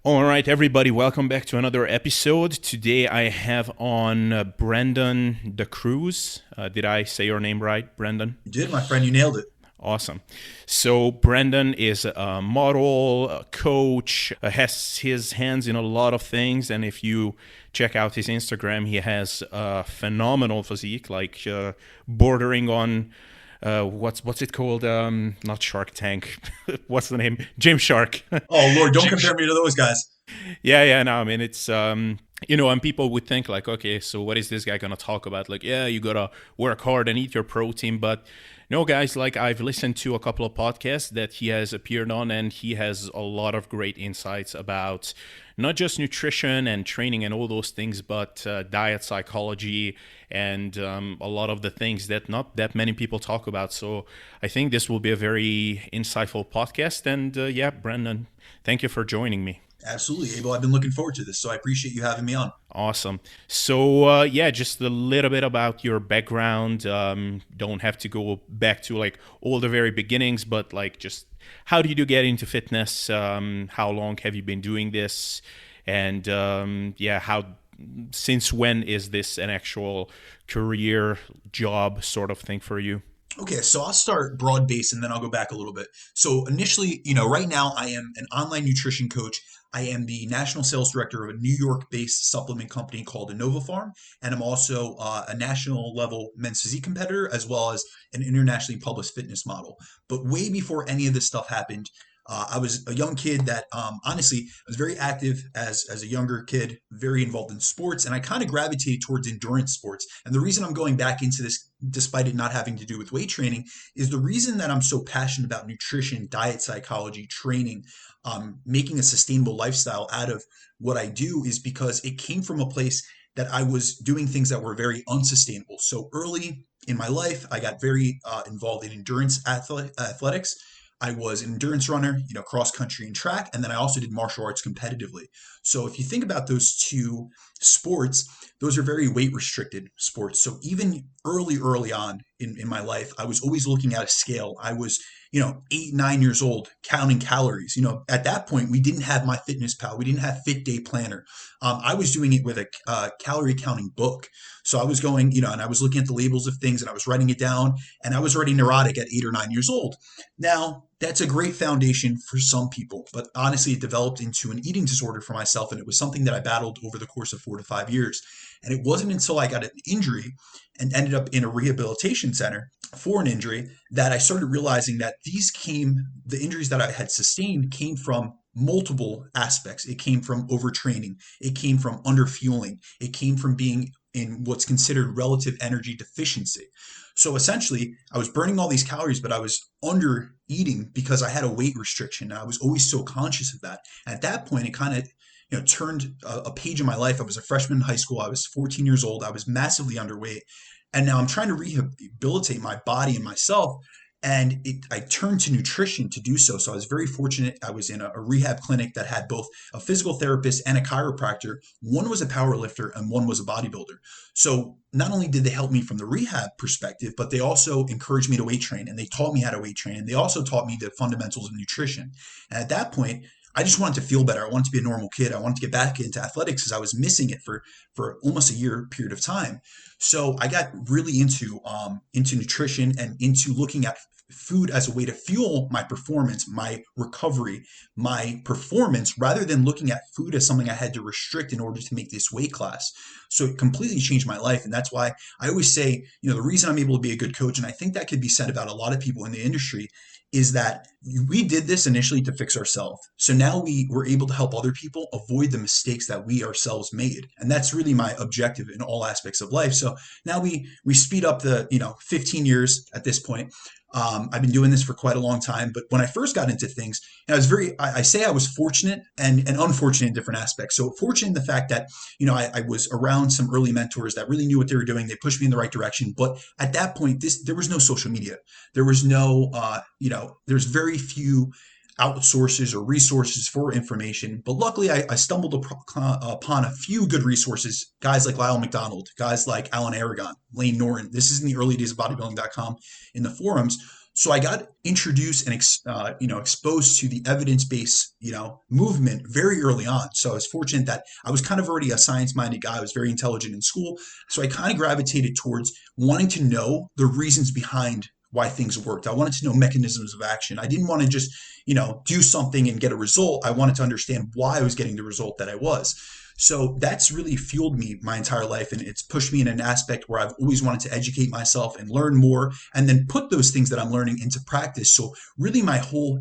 All right, everybody, welcome back to another episode. Today I have on Brendan DaCruz. Did I say your name right, Brendan? You did, my friend. You nailed it. Awesome. So Brendan is a model, a coach, has his hands in a lot of things, and if you check out his Instagram, he has a phenomenal physique, like bordering on what's it called? Not Shark Tank. What's the name? Jim Shark. Oh, Lord, don't Jim compare me to those guys. Yeah. No, I mean, it's, and people would think like, okay, so what is this guy going to talk about? Like, yeah, you got to work hard and eat your protein. But no, guys, like I've listened to a couple of podcasts that he has appeared on, and he has a lot of great insights about not just nutrition and training and all those things, but diet psychology and a lot of the things that not that many people talk about. So I think this will be a very insightful podcast. And yeah, Brendan, thank you for joining me. Absolutely, Abel. I've been looking forward to this, so I appreciate you having me on. Awesome. So, yeah, just a little bit about your background. Don't have to go back to like all the very beginnings, but like just how did you get into fitness? How long have you been doing this? And yeah, since when is this an actual career job sort of thing for you? Okay, so I'll start broad base and then I'll go back a little bit. So initially, right now I am an online nutrition coach. I am the national sales director of a New York-based supplement company called Innova Farm, and I'm also a national level men's physique competitor as well as an internationally published fitness model. But way before any of this stuff happened, I was a young kid that honestly was very active as a younger kid, very involved in sports, and I kind of gravitated towards endurance sports. And the reason I'm going back into this, despite it not having to do with weight training, is the reason that I'm so passionate about nutrition, diet psychology, training, making a sustainable lifestyle out of what I do is because it came from a place that I was doing things that were very unsustainable. So early in my life, I got very involved in athletics. I was an endurance runner, cross country and track, and then I also did martial arts competitively. So if you think about those two sports, those are very weight restricted sports. So even early on in my life, I was always looking at a scale. I was, 8, 9 years old, counting calories. At that point, we didn't have my fitness pal. We didn't have Fit Day Planner. I was doing it with a calorie counting book. So I was going, and I was looking at the labels of things and I was writing it down, and I was already neurotic at 8 or 9 years old. Now, that's a great foundation for some people, but honestly, it developed into an eating disorder for myself, and it was something that I battled over the course of 4 to 5 years. And it wasn't until I got an injury and ended up in a rehabilitation center for an injury that I started realizing that the injuries that I had sustained came from multiple aspects. It came from overtraining, it came from underfueling, it came from being in what's considered relative energy deficiency. So essentially, I was burning all these calories, but I was under eating because I had a weight restriction. And I was always so conscious of that. At that point, it kind of turned a page in my life. I was a freshman in high school. I was 14 years old. I was massively underweight. And now I'm trying to rehabilitate my body and myself. And I turned to nutrition to do so. So I was very fortunate. I was in a rehab clinic that had both a physical therapist and a chiropractor. One was a power lifter and one was a bodybuilder. So not only did they help me from the rehab perspective, but they also encouraged me to weight train, and they taught me how to weight train. And they also taught me the fundamentals of nutrition. And at that point, I just wanted to feel better. I wanted to be a normal kid. I wanted to get back into athletics because I was missing it for almost a year period of time. So I got really into nutrition and into looking at food as a way to fuel my performance, my recovery, my performance, rather than looking at food as something I had to restrict in order to make this weight class. So it completely changed my life. And that's why I always say, the reason I'm able to be a good coach, and I think that could be said about a lot of people in the industry, is that we did this initially to fix ourselves. So now we were able to help other people avoid the mistakes that we ourselves made. And that's really my objective in all aspects of life. So now we speed up the, 15 years at this point. I've been doing this for quite a long time, but when I first got into things, I say I was fortunate and unfortunate in different aspects. So fortunate in the fact that, I was around some early mentors that really knew what they were doing. They pushed me in the right direction. But at that point, there was no social media. There was no, there's very few outsources or resources for information. But luckily, I stumbled upon a few good resources, guys like Lyle McDonald, guys like Alan Aragon, Lane Norton. This is in the early days of bodybuilding.com in the forums. So I got introduced and exposed to the evidence-based movement very early on. So I was fortunate that I was kind of already a science-minded guy. I was very intelligent in school, so I kind of gravitated towards wanting to know the reasons behind why things worked. I wanted to know mechanisms of action. I didn't want to just do something and get a result. I wanted to understand why I was getting the result that I was. So that's really fueled me my entire life, and it's pushed me in an aspect where I've always wanted to educate myself and learn more, and then put those things that I'm learning into practice. So really, my whole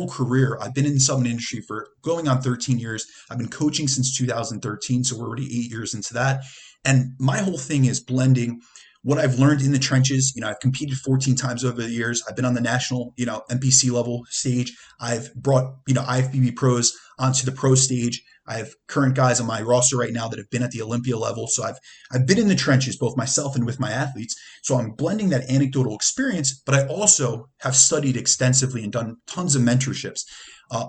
career, I've been in the supplement industry for going on 13 years. I've been coaching since 2013, so we're already 8 years into that. And my whole thing is blending what I've learned in the trenches. I've competed 14 times over the years. I've been on the national, NPC level stage. I've brought, IFBB pros onto the pro stage. I have current guys on my roster right now that have been at the Olympia level. So I've been in the trenches, both myself and with my athletes. So I'm blending that anecdotal experience, but I also have studied extensively and done tons of mentorships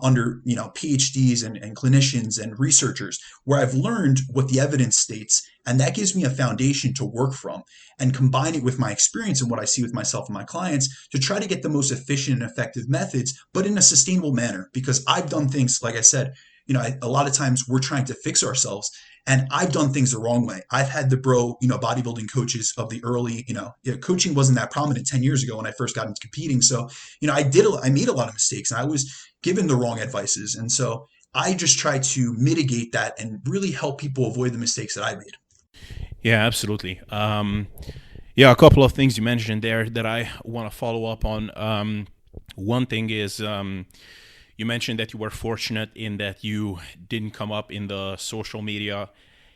under PhDs and clinicians and researchers, where I've learned what the evidence states, and that gives me a foundation to work from and combine it with my experience and what I see with myself and my clients to try to get the most efficient and effective methods, but in a sustainable manner. Because I've done things, like I said, a lot of times we're trying to fix ourselves, and I've done things the wrong way. I've had the bodybuilding coaches of the early, coaching wasn't that prominent 10 years ago when I first got into competing. So, I made a lot of mistakes, and I was given the wrong advices. And so I just try to mitigate that and really help people avoid the mistakes that I made. Yeah, absolutely. Yeah, a couple of things you mentioned there that I want to follow up on. One thing is, you mentioned that you were fortunate in that you didn't come up in the social media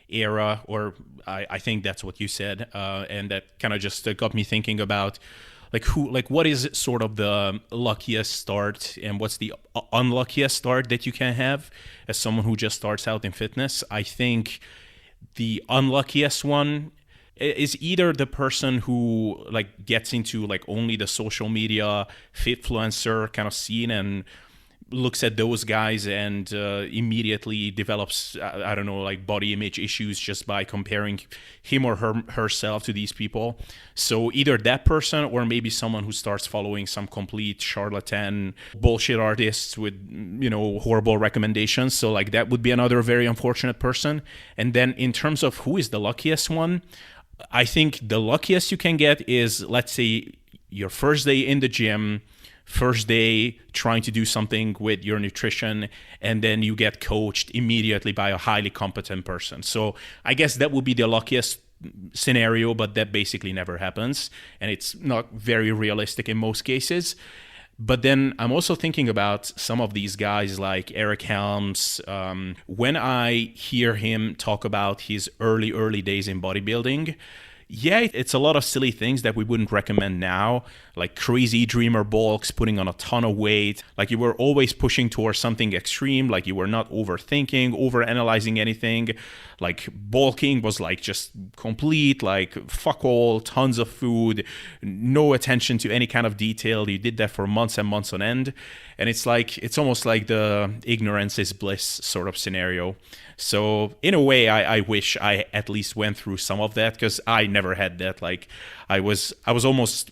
era, or I think that's what you said, and that kind of just got me thinking about what is sort of the luckiest start and what's the unluckiest start that you can have as someone who just starts out in fitness. I think the unluckiest one is either the person who gets into only the social media fitfluencer kind of scene and looks at those guys and immediately develops, I don't know, body image issues just by comparing him or herself to these people. So either that person, or maybe someone who starts following some complete charlatan bullshit artists with, horrible recommendations. So that would be another very unfortunate person. And then in terms of who is the luckiest one, I think the luckiest you can get is, let's say, your first day in the gym, first day trying to do something with your nutrition, and then you get coached immediately by a highly competent person. So I guess that would be the luckiest scenario, but that basically never happens, and it's not very realistic in most cases. But then I'm also thinking about some of these guys like Eric Helms. When I hear him talk about his early days in bodybuilding, yeah, it's a lot of silly things that we wouldn't recommend now, like crazy dreamer bulks, putting on a ton of weight. You were always pushing towards something extreme, you were not overthinking, overanalyzing anything. Bulking was just complete, fuck all, tons of food, no attention to any kind of detail. You did that for months and months on end. And it's almost like the ignorance is bliss sort of scenario. So in a way, I wish I at least went through some of that, because I never had that. I was almost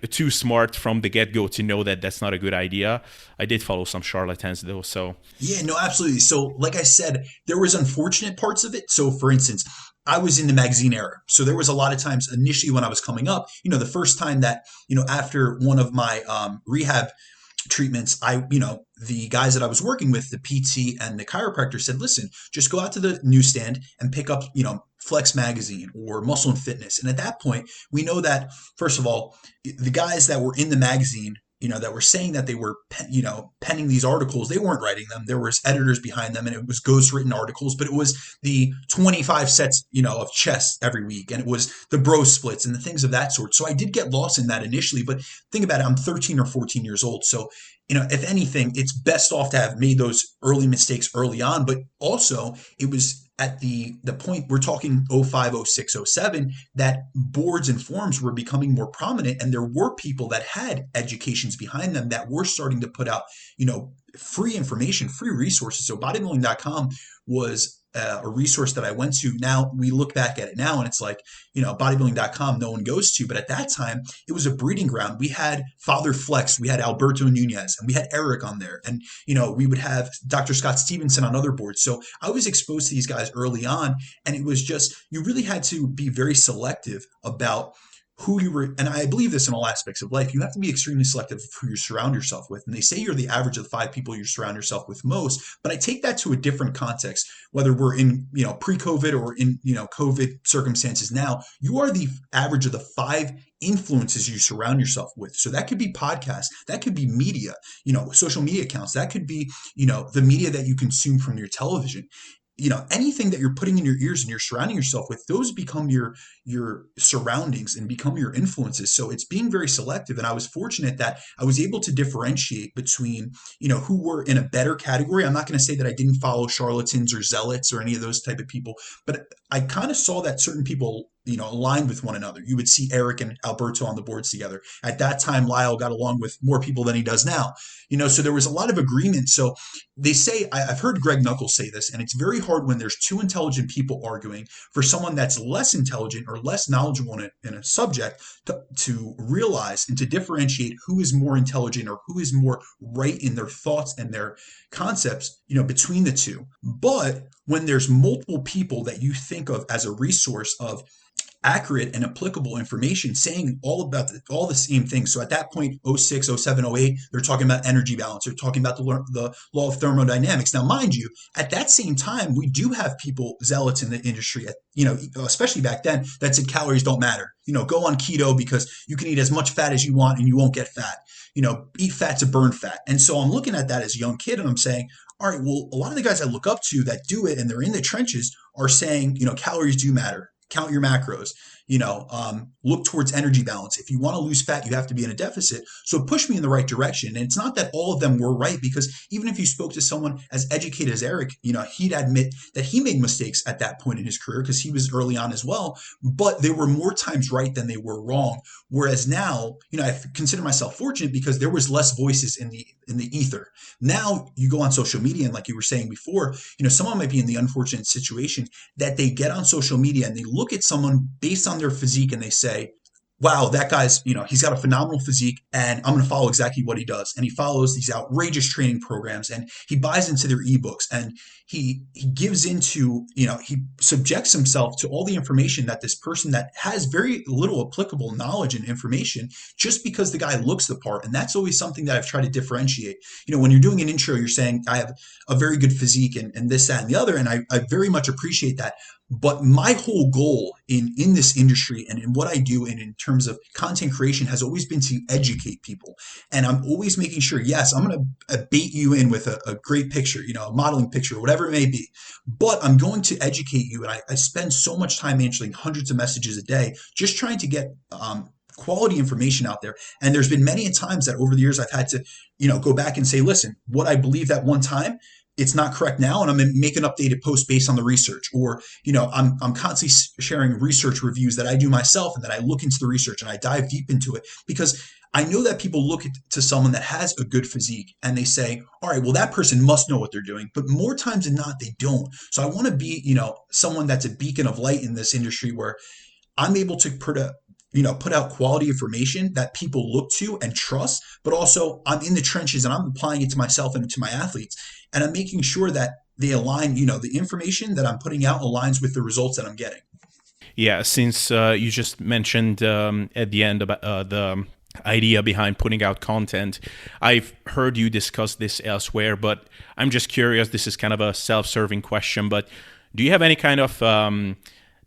too smart from the get-go to know that that's not a good idea. I did follow some charlatans though. So Yeah, no, absolutely. So like I said, there was unfortunate parts of it. So for instance, I was in the magazine era. So there was a lot of times initially when I was coming up, the first time that, after one of my rehab treatments, the guys that I was working with, the PT and the chiropractor, said, listen, just go out to the newsstand and pick up, Flex Magazine or Muscle and Fitness. And at that point, we know that, first of all, the guys that were in the magazine, that were saying that they were, penning these articles, they weren't writing them. There was editors behind them, and it was ghostwritten articles, but it was the 25 sets, of chest every week, and it was the bro splits and the things of that sort. So I did get lost in that initially, but think about it, I'm 13 or 14 years old. So, if anything, it's best off to have made those early mistakes early on, but also it was at the point we're talking 05, 06, 07, that boards and forums were becoming more prominent, and there were people that had educations behind them that were starting to put out, free information, free resources. So bodybuilding.com was a resource that I went to. Now we look back at it now and it's like, bodybuilding.com no one goes to, but at that time it was a breeding ground. We had Father Flex, we had Alberto Nunez, and we had Eric on there, and we would have Dr. Scott Stevenson on other boards. So I was exposed to these guys early on, and it was just, you really had to be very selective about who you were. And I believe this in all aspects of life. You have to be extremely selective of who you surround yourself with. And they say you're the average of the 5 people you surround yourself with most, but I take that to a different context. Whether we're in pre-COVID or in COVID circumstances now, you are the average of the 5 influences you surround yourself with. So that could be podcasts, that could be media, social media accounts, that could be the media that you consume from your television. Anything that you're putting in your ears and you're surrounding yourself with, those become your surroundings and become your influences. So it's being very selective. And I was fortunate that I was able to differentiate between, who were in a better category. I'm not going to say that I didn't follow charlatans or zealots or any of those type of people, but I kind of saw that certain people aligned with one another. You would see Eric and Alberto on the boards together. At that time, Lyle got along with more people than he does now. So there was a lot of agreement. So they say, I've heard Greg Nuckols say this, and it's very hard when there's two intelligent people arguing for someone that's less intelligent or less knowledgeable in a subject to realize and to differentiate who is more intelligent or who is more right in their thoughts and their concepts, between the two. But when there's multiple people that you think of as a resource of accurate and applicable information saying all the same things. So at that point, 06, 07, 08, they're talking about energy balance. They're talking about the law of thermodynamics. Now, mind you, at that same time, we do have people, zealots in the industry, especially back then, that said calories don't matter. Go on keto because you can eat as much fat as you want and you won't get fat. Eat fat to burn fat. And so I'm looking at that as a young kid and I'm saying, all right, well, a lot of the guys I look up to that do it and they're in the trenches are saying, calories do matter. Count your macros, look towards energy balance. If you want to lose fat, you have to be in a deficit. So it pushed me in the right direction. And it's not that all of them were right, because even if you spoke to someone as educated as Eric, he'd admit that he made mistakes at that point in his career because he was early on as well. But they were more times right than they were wrong. Whereas now, I consider myself fortunate because there was less voices in the ether. Now you go on social media, and like you were saying before, someone might be in the unfortunate situation that they get on social media and they look at someone based on their physique and they say, wow, that guy's, he's got a phenomenal physique and I'm going to follow exactly what he does. And he follows these outrageous training programs and he buys into their ebooks and he gives into, he subjects himself to all the information that this person that has very little applicable knowledge and information just because the guy looks the part. And that's always something that I've tried to differentiate. When you're doing an intro, you're saying I have a very good physique and this, that, and the other. And I very much appreciate that. But my whole goal in this industry and in what I do and in terms of content creation has always been to educate people. And I'm always making sure, yes, I'm going to bait you in with a great picture, a modeling picture, whatever it may be. But I'm going to educate you. And I spend so much time answering hundreds of messages a day, just trying to get quality information out there. And there's been many times that over the years I've had to, go back and say, listen, what I believed at one time, it's not correct now, and I'm going to make an updated post based on the research. Or, I'm constantly sharing research reviews that I do myself and that I look into the research and I dive deep into it because I know that people look to someone that has a good physique and they say, all right, well, that person must know what they're doing. But more times than not, they don't. So I want to be, someone that's a beacon of light in this industry where I'm able to put out quality information that people look to and trust, but also I'm in the trenches and I'm applying it to myself and to my athletes. And I'm making sure that they align, the information that I'm putting out aligns with the results that I'm getting. Yeah, since you just mentioned at the end about the idea behind putting out content, I've heard you discuss this elsewhere, but I'm just curious. This is kind of a self-serving question, but do you have any kind of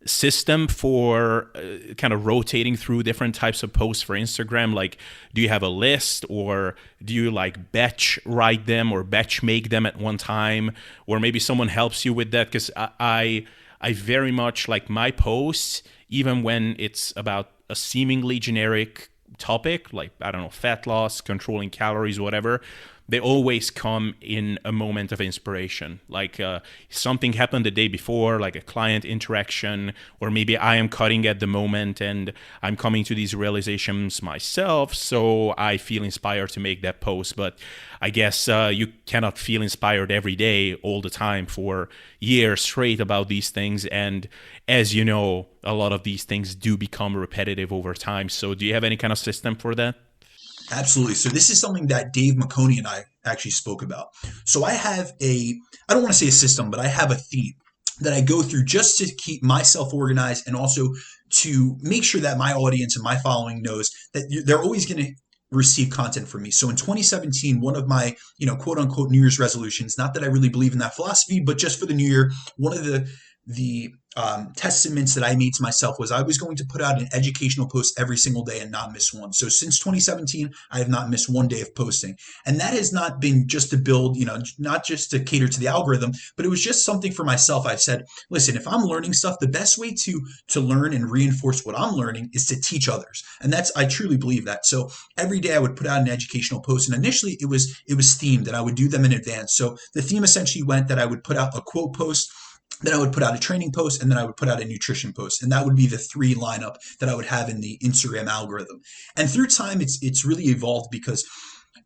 system for kind of rotating through different types of posts for Instagram? Like, do you have a list, or do you like batch write them or batch make them at one time, or maybe someone helps you with that? Because I very much like my posts, even when it's about a seemingly generic topic, like, I don't know, fat loss, controlling calories, whatever. they always come in a moment of inspiration. Like something happened the day before, like a client interaction, or maybe I am cutting at the moment and I'm coming to these realizations myself. So I feel inspired to make that post. But I guess you cannot feel inspired every day, all the time, for years straight about these things. And as you know, a lot of these things do become repetitive over time. So do you have any kind of system for that? Absolutely. So this is something that Dave McConey and I actually spoke about. So I have I don't want to say a system, but I have a theme that I go through just to keep myself organized and also to make sure that my audience and my following knows that they're always going to receive content from me. So in 2017, one of my, quote unquote New Year's resolutions, not that I really believe in that philosophy, but just for the new year, one of the testaments that I made to myself was I was going to put out an educational post every single day and not miss one. So since 2017, I have not missed one day of posting. And that has not been just to build, not just to cater to the algorithm, but it was just something for myself. I've said, listen, if I'm learning stuff, the best way to learn and reinforce what I'm learning is to teach others. And I truly believe that. So every day I would put out an educational post. And initially it was themed and I would do them in advance. So the theme essentially went that I would put out a quote post, then I would put out a training post, and then I would put out a nutrition post. And that would be the three lineup that I would have in the Instagram algorithm. And through time, it's really evolved because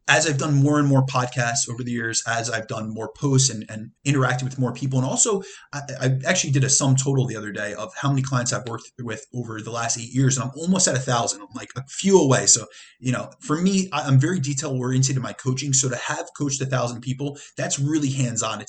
as I've done more and more podcasts over the years, as I've done more posts and interacted with more people, and also I actually did a sum total the other day of how many clients I've worked with over the last 8 years, and I'm almost at 1,000. I'm like a few away. So, for me, I'm very detail oriented in my coaching. So to have coached 1,000 people, that's really hands on.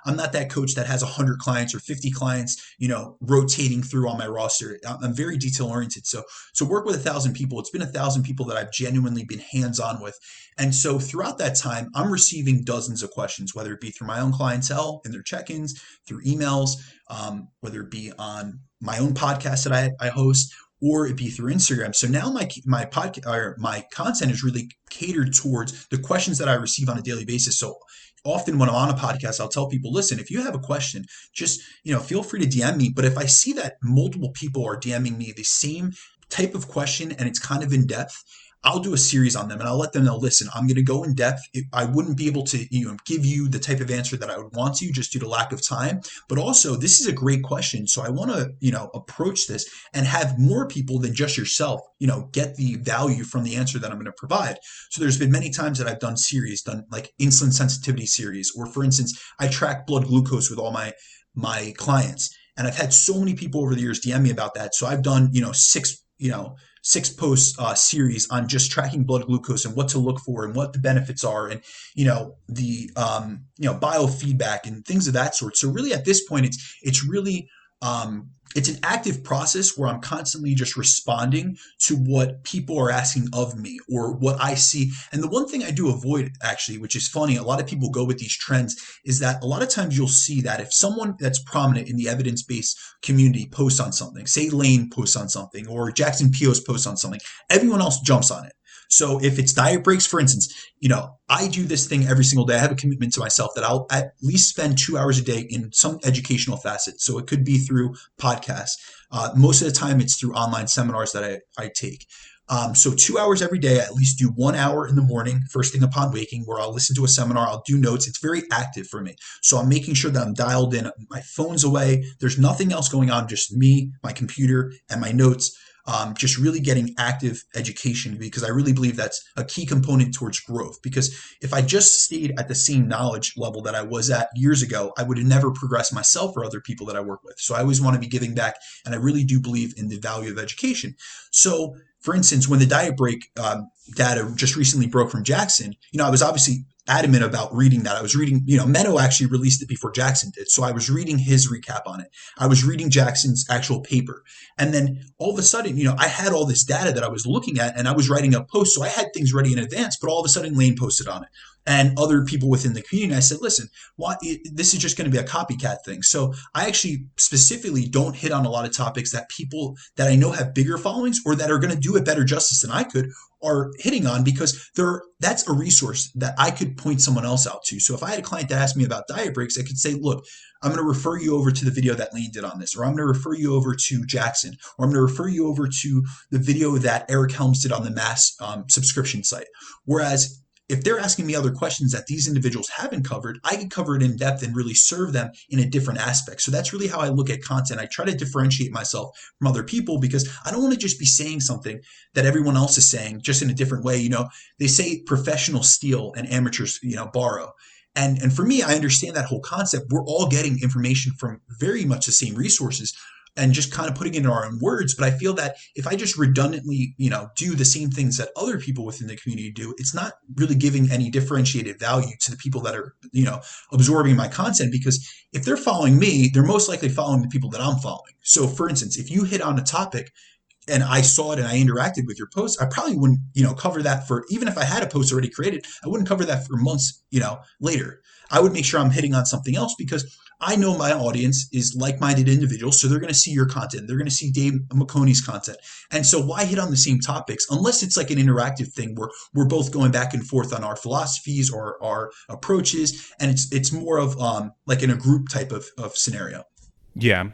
I'm not that coach that has 100 clients or 50 clients, rotating through on my roster. I'm very detail oriented. So work with 1,000 people. It's been 1,000 people that I've genuinely been hands on with. And so throughout that time, I'm receiving dozens of questions, whether it be through my own clientele in their check-ins, through emails, whether it be on my own podcast that I host, or it be through Instagram. So now my podcast or my content is really catered towards the questions that I receive on a daily basis. So often when I'm on a podcast, I'll tell people, listen, if you have a question, just feel free to DM me. But if I see that multiple people are DMing me the same type of question and it's kind of in depth, I'll do a series on them and I'll let them know, listen, I'm going to go in depth. I wouldn't be able to, give you the type of answer that I would want to just due to lack of time. But also this is a great question. So I want to, approach this and have more people than just yourself, get the value from the answer that I'm going to provide. So there's been many times that I've done like insulin sensitivity series, or for instance, I track blood glucose with all my clients. And I've had so many people over the years DM me about that. So I've done, six post series on just tracking blood glucose and what to look for and what the benefits are, and the biofeedback and things of that sort. So really at this point it's really it's an active process where I'm constantly just responding to what people are asking of me or what I see. And the one thing I do avoid, actually, which is funny, a lot of people go with these trends, is that a lot of times you'll see that if someone that's prominent in the evidence-based community posts on something, say Lane posts on something or Jackson Pios posts on something, everyone else jumps on it. So if it's diet breaks, for instance, I do this thing every single day. I have a commitment to myself that I'll at least spend 2 hours a day in some educational facet. So it could be through podcasts. Most of the time it's through online seminars that I take. So 2 hours every day, I at least do 1 hour in the morning, first thing upon waking, where I'll listen to a seminar, I'll do notes. It's very active for me. So I'm making sure that I'm dialed in, my phone's away. There's nothing else going on, just me, my computer, and my notes. Just really getting active education, because I really believe that's a key component towards growth. Because if I just stayed at the same knowledge level that I was at years ago, I would have never progressed myself or other people that I work with. So I always want to be giving back, and I really do believe in the value of education. So for instance, when the diet break data just recently broke from Jackson, I was obviously adamant about reading that. I was reading, Meadow actually released it before Jackson did. So I was reading his recap on it. I was reading Jackson's actual paper. And then all of a sudden, I had all this data that I was looking at and I was writing a post. So I had things ready in advance, but all of a sudden Lane posted on it and other people within the community. I said, listen, this is just going to be a copycat thing. So I actually specifically don't hit on a lot of topics that people that I know have bigger followings or that are going to do it better justice than I could are hitting on, because that's a resource that I could point someone else out to. So if I had a client that asked me about diet breaks, I could say, look, I'm going to refer you over to the video that Lane did on this, or I'm going to refer you over to Jackson, or I'm going to refer you over to the video that Eric Helms did on the mass subscription site. Whereas if they're asking me other questions that these individuals haven't covered, I can cover it in depth and really serve them in a different aspect. So that's really how I look at content. I try to differentiate myself from other people because I don't want to just be saying something that everyone else is saying just in a different way. They say professionals steal and amateurs, borrow. And for me, I understand that whole concept. We're all getting information from very much the same resources and just kind of putting it in our own words. But I feel that if I just redundantly, do the same things that other people within the community do, it's not really giving any differentiated value to the people that are, absorbing my content. Because if they're following me, they're most likely following the people that I'm following. So for instance, if you hit on a topic and I saw it and I interacted with your post, I probably wouldn't, cover that for, even if I had a post already created, I wouldn't cover that for months, later. I would make sure I'm hitting on something else because I know my audience is like-minded individuals. So they're going to see your content. They're going to see Dave McConey's content. And so why hit on the same topics unless it's like an interactive thing where we're both going back and forth on our philosophies or our approaches. And it's more of like in a group type of scenario. Yeah,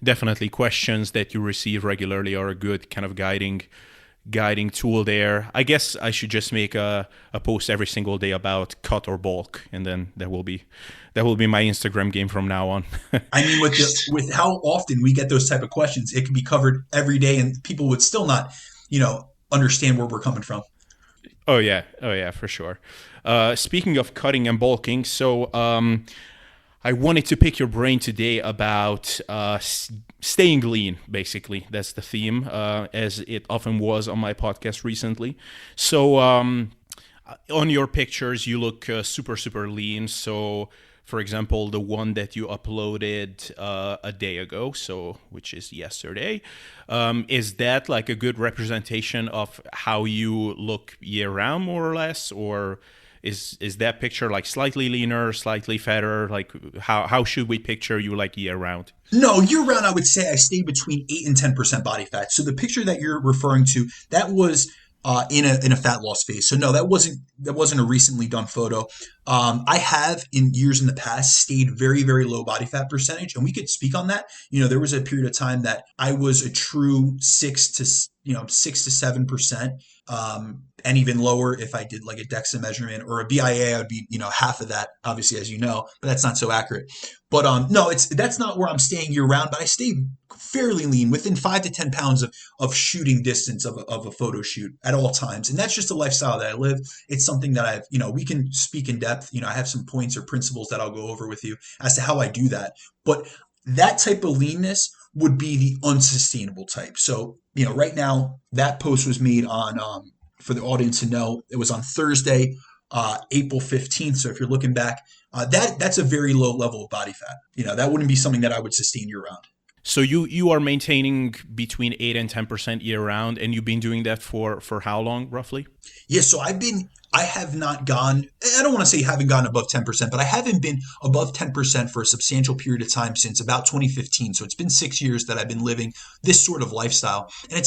definitely. Questions that you receive regularly are a good kind of guiding tool there. I guess I should just make a post every single day about cut or bulk, and then that will be my Instagram game from now on. I mean, with how often we get those type of questions, it can be covered every day, and people would still not, understand where we're coming from. Oh yeah, for sure. Speaking of cutting and bulking, so I wanted to pick your brain today about staying lean, basically. That's the theme, as it often was on my podcast recently. So on your pictures, you look super, super lean. So, for example, the one that you uploaded a day ago, so which is yesterday, is that like a good representation of how you look year-round, more or less? Or is that picture like slightly leaner, slightly fatter? Like how should we picture you like year round? No, year round, I would say I stay between 8 and 10% body fat. So the picture that you're referring to, that was in a fat loss phase. So no, that wasn't a recently done photo. I have in years in the past stayed very, very low body fat percentage, and we could speak on that. There was a period of time that I was a true 6 to 7%, and even lower if I did like a DEXA measurement or a BIA, I would be half of that, obviously, as you know, but that's not so accurate. But no, that's not where I'm staying year round, but I stay fairly lean within 5 to 10 pounds of shooting distance of a photo shoot at all times. And that's just a lifestyle that I live. It's something that I've, we can speak in depth. I have some points or principles that I'll go over with you as to how I do that. But that type of leanness would be the unsustainable type. So, right now that post was made on, for the audience to know, it was on Thursday, April 15th. So if you're looking back, that's a very low level of body fat. That wouldn't be something that I would sustain year round. So you are maintaining between 8 and 10% year round, and you've been doing that for how long, roughly? Yeah, so I have not gone, I don't want to say haven't gone above 10%, but I haven't been above 10% for a substantial period of time since about 2015. So it's been 6 years that I've been living this sort of lifestyle. And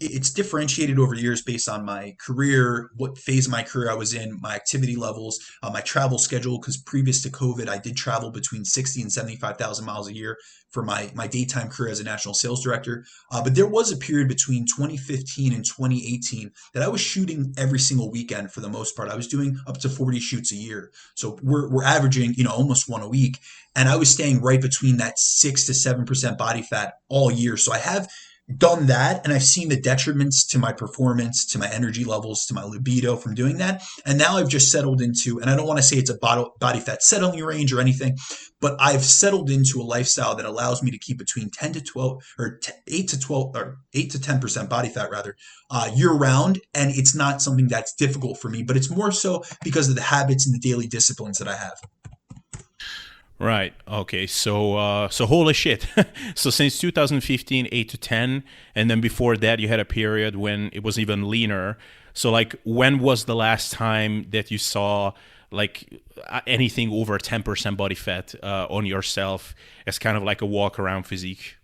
it's differentiated over years based on my career, what phase of my career I was in, my activity levels, my travel schedule, because previous to COVID, I did travel between 60 and 75,000 miles a year for my daytime career as a national sales director. But there was a period between 2015 and 2018 that I was shooting every single weekend for the most part. I was doing up to 40 shoots a year. So we're averaging, almost one a week. And I was staying right between that 6 to 7% body fat all year. So I have done that, and I've seen the detriments to my performance, to my energy levels, to my libido from doing that. And now I've just settled into, and I don't want to say it's a body fat settling range or anything, but I've settled into a lifestyle that allows me to keep between 10 to 12 or 8 to 12 or 8 to 10% body fat rather year round. And it's not something that's difficult for me, but it's more so because of the habits and the daily disciplines that I have. Right. Okay. So holy shit. So since 2015, 8 to 10, and then before that, you had a period when it was even leaner. So like, when was the last time that you saw like anything over 10% body fat on yourself as kind of like a walk around physique?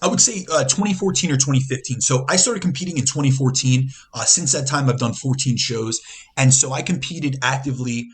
I would say 2014 or 2015. So I started competing in 2014. Since that time, I've done 14 shows. And so I competed actively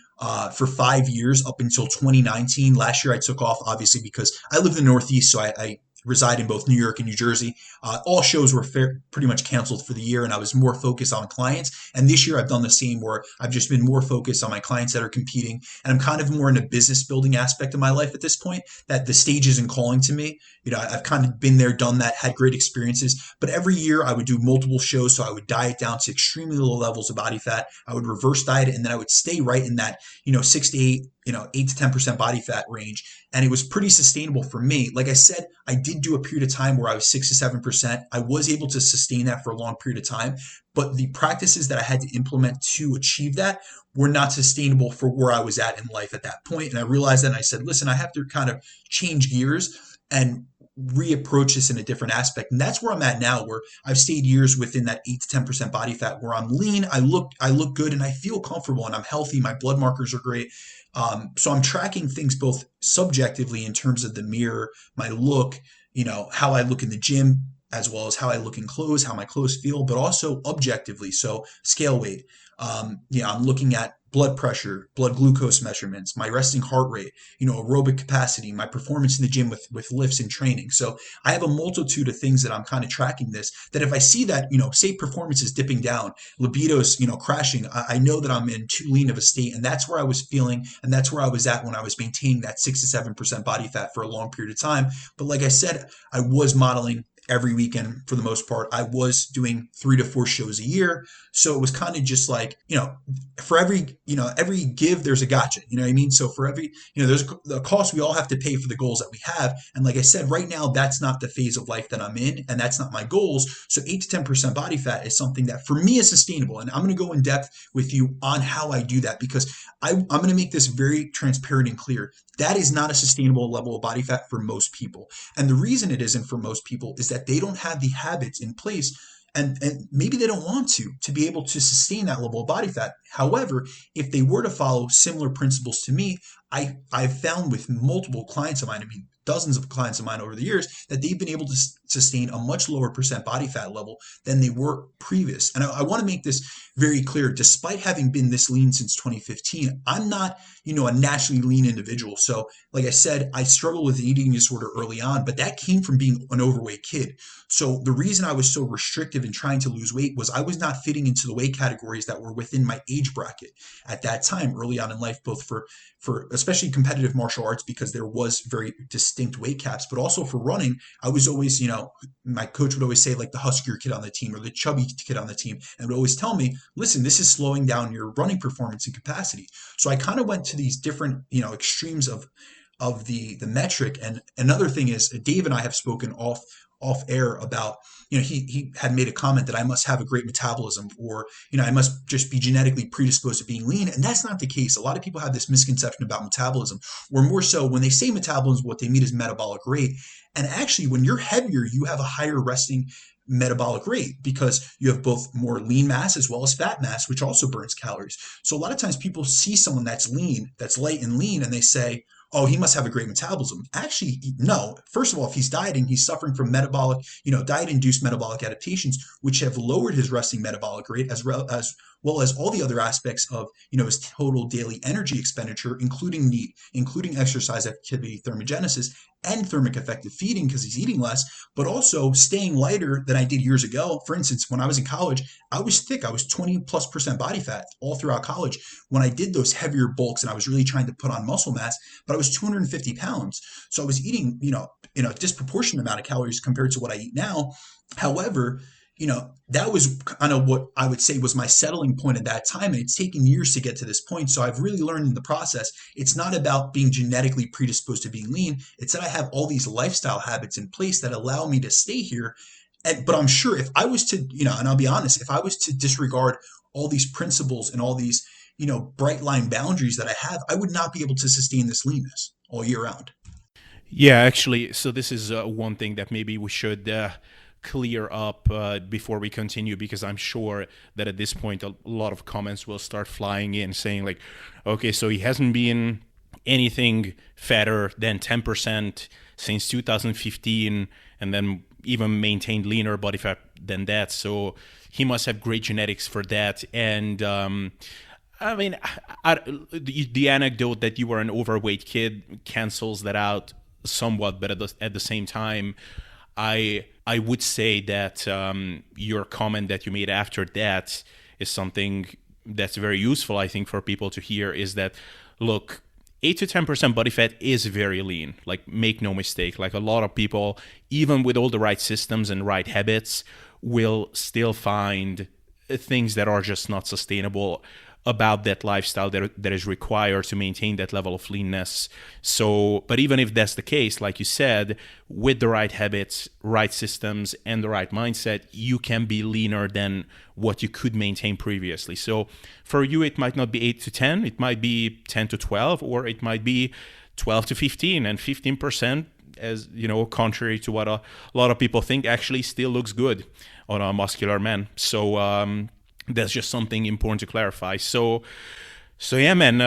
for 5 years up until 2019. Last year, I took off, obviously, because I live in the Northeast. So I reside in both New York and New Jersey. All shows were pretty much canceled for the year, and I was more focused on clients. And this year I've done the same, where I've just been more focused on my clients that are competing, and I'm kind of more in a business building aspect of my life at this point. That the stage isn't calling to me. I've kind of been there, done that, had great experiences. But every year I would do multiple shows, so I would diet down to extremely low levels of body fat. I would reverse diet it, and then I would stay right in that 6 to 8, 8 to 10% body fat range. And it was pretty sustainable for me. Like I said, I did do a period of time where I was 6 to 7%. I was able to sustain that for a long period of time, but the practices that I had to implement to achieve that were not sustainable for where I was at in life at that point. And I realized that, and I said, listen, I have to kind of change gears and reapproach this in a different aspect. And that's where I'm at now, where I've stayed years within that 8 to 10% body fat, where I'm lean, I look good, and I feel comfortable, and I'm healthy. My blood markers are great. So I'm tracking things both subjectively in terms of the mirror, my look, how I look in the gym, as well as how I look in clothes, how my clothes feel, but also objectively. So scale weight. I'm looking at blood pressure, blood glucose measurements, my resting heart rate, aerobic capacity, my performance in the gym with lifts and training. So I have a multitude of things that I'm kind of tracking this, that if I see that, say performance is dipping down, libido's, crashing, I know that I'm in too lean of a state. And that's where I was feeling. And that's where I was at when I was maintaining that 6 to 7% body fat for a long period of time. But like I said, I was modeling every weekend for the most part. I was doing 3 to 4 shows a year. So it was kind of just like, for every give, there's a gotcha. You know what I mean? So for every, there's the cost we all have to pay for the goals that we have. And like I said, right now, that's not the phase of life that I'm in, and that's not my goals. So 8 to 10% body fat is something that for me is sustainable. And I'm going to go in depth with you on how I do that, because I'm going to make this very transparent and clear. That is not a sustainable level of body fat for most people. And the reason it isn't for most people is that they don't have the habits in place, and maybe they don't want to be able to sustain that level of body fat. However, if they were to follow similar principles to me, I've found with multiple clients of mine, I mean, dozens of clients of mine over the years, that they've been able to sustain a much lower percent body fat level than they were previous. And I want to make this very clear. Despite having been this lean since 2015, I'm not, a naturally lean individual. So like I said, I struggled with an eating disorder early on, but that came from being an overweight kid. So the reason I was so restrictive in trying to lose weight was I was not fitting into the weight categories that were within my age bracket at that time, early on in life, both for especially competitive martial arts, because there was very distinct weight caps, but also for running. I was always, my coach would always say, like, the huskier kid on the team or the chubby kid on the team, and would always tell me, listen, this is slowing down your running performance and capacity. So I kind of went to these different, extremes of the metric. And another thing is, Dave and I have spoken off air about, he had made a comment that I must have a great metabolism, or, I must just be genetically predisposed to being lean. And that's not the case. A lot of people have this misconception about metabolism, where more so when they say metabolism, what they mean is metabolic rate. And actually, when you're heavier, you have a higher resting metabolic rate, because you have both more lean mass as well as fat mass, which also burns calories. So a lot of times people see someone that's lean, that's light and lean, and they say, oh, he must have a great metabolism. Actually, no. First of all, if he's dieting, he's suffering from metabolic, diet-induced metabolic adaptations, which have lowered his resting metabolic rate, as well as all the other aspects of, his total daily energy expenditure, including NEAT, including exercise activity thermogenesis, and thermic effective feeding, because he's eating less, but also staying lighter than I did years ago. For instance, when I was in college, I was thick. I was 20+% body fat all throughout college when I did those heavier bulks, and I was really trying to put on muscle mass, but I was 250 pounds. So I was eating, a disproportionate amount of calories compared to what I eat now. However, that was kind of what I would say was my settling point at that time. And it's taken years to get to this point. So I've really learned in the process, it's not about being genetically predisposed to being lean. It's that I have all these lifestyle habits in place that allow me to stay here. But I'm sure if I was to, and I'll be honest, if I was to disregard all these principles and all these, bright line boundaries that I have, I would not be able to sustain this leanness all year round. Yeah, actually, so this is one thing that maybe we should clear up before we continue, because I'm sure that at this point a lot of comments will start flying in saying, like, okay, so he hasn't been anything fatter than 10% since 2015, and then even maintained leaner body fat than that, so he must have great genetics for that. And I mean, the anecdote that you were an overweight kid cancels that out somewhat, but at the same time, I would say that your comment that you made after that is something that's very useful, I think, for people to hear, is that, look, 8 to 10% body fat is very lean. Like, make no mistake. Like, a lot of people, even with all the right systems and right habits, will still find things that are just not sustainable about that lifestyle that is required to maintain that level of leanness. So, but even if that's the case, like you said, with the right habits, right systems, and the right mindset, you can be leaner than what you could maintain previously. So for you, it might not be 8 to 10, it might be 10 to 12, or it might be 12 to 15, and 15%, as you know, contrary to what a lot of people think, actually still looks good on a muscular man. So that's just something important to clarify. So yeah, man.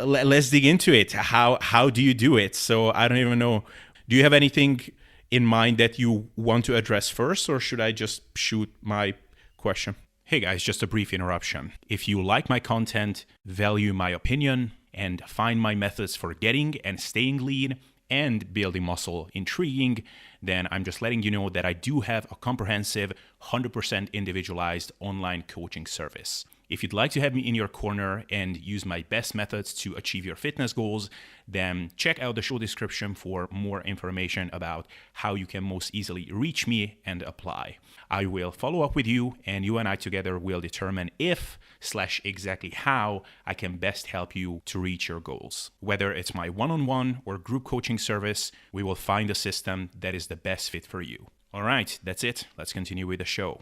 Let's dig into it. How do you do it? So I don't even know. Do you have anything in mind that you want to address first, or should I just shoot my question? Hey guys, just a brief interruption. If you like my content, value my opinion, and find my methods for getting and staying lean and building muscle intriguing, then I'm just letting you know that I do have a comprehensive, 100% individualized online coaching service. If you'd like to have me in your corner and use my best methods to achieve your fitness goals, then check out the show description for more information about how you can most easily reach me and apply. I will follow up with you, and you and I together will determine if/exactly how I can best help you to reach your goals. Whether it's my one-on-one or group coaching service, we will find a system that is the best fit for you. All right, that's it. Let's continue with the show.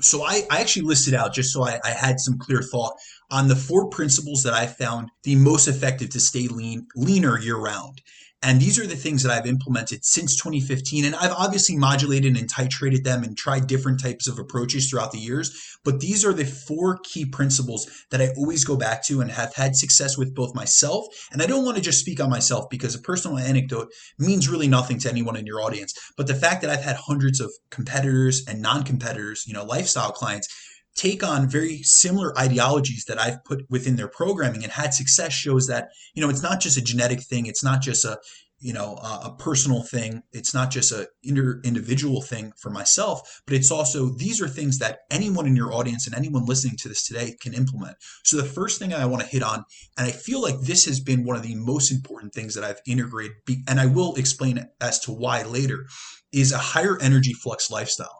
So I actually listed out, just so I had some clear thought, on the 4 principles that I found the most effective to stay leaner year round. And these are the things that I've implemented since 2015. And I've obviously modulated and titrated them and tried different types of approaches throughout the years. But these are the 4 key principles that I always go back to and have had success with both myself. And I don't want to just speak on myself, because a personal anecdote means really nothing to anyone in your audience. But the fact that I've had hundreds of competitors and non-competitors, lifestyle clients, take on very similar ideologies that I've put within their programming and had success shows that, it's not just a genetic thing. It's not just a personal thing. It's not just a individual thing for myself, but it's also, these are things that anyone in your audience and anyone listening to this today can implement. So the first thing I want to hit on, and I feel like this has been one of the most important things that I've integrated, and I will explain as to why later, is a higher energy flux lifestyle.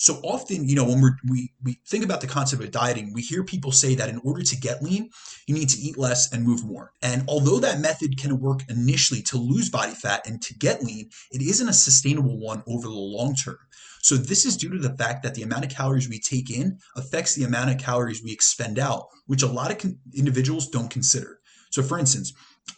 So often, when we think about the concept of dieting, we hear people say that in order to get lean, you need to eat less and move more. And although that method can work initially to lose body fat and to get lean, it isn't a sustainable one over the long term. So this is due to the fact that the amount of calories we take in affects the amount of calories we expend out, which a lot of individuals don't consider. So for instance,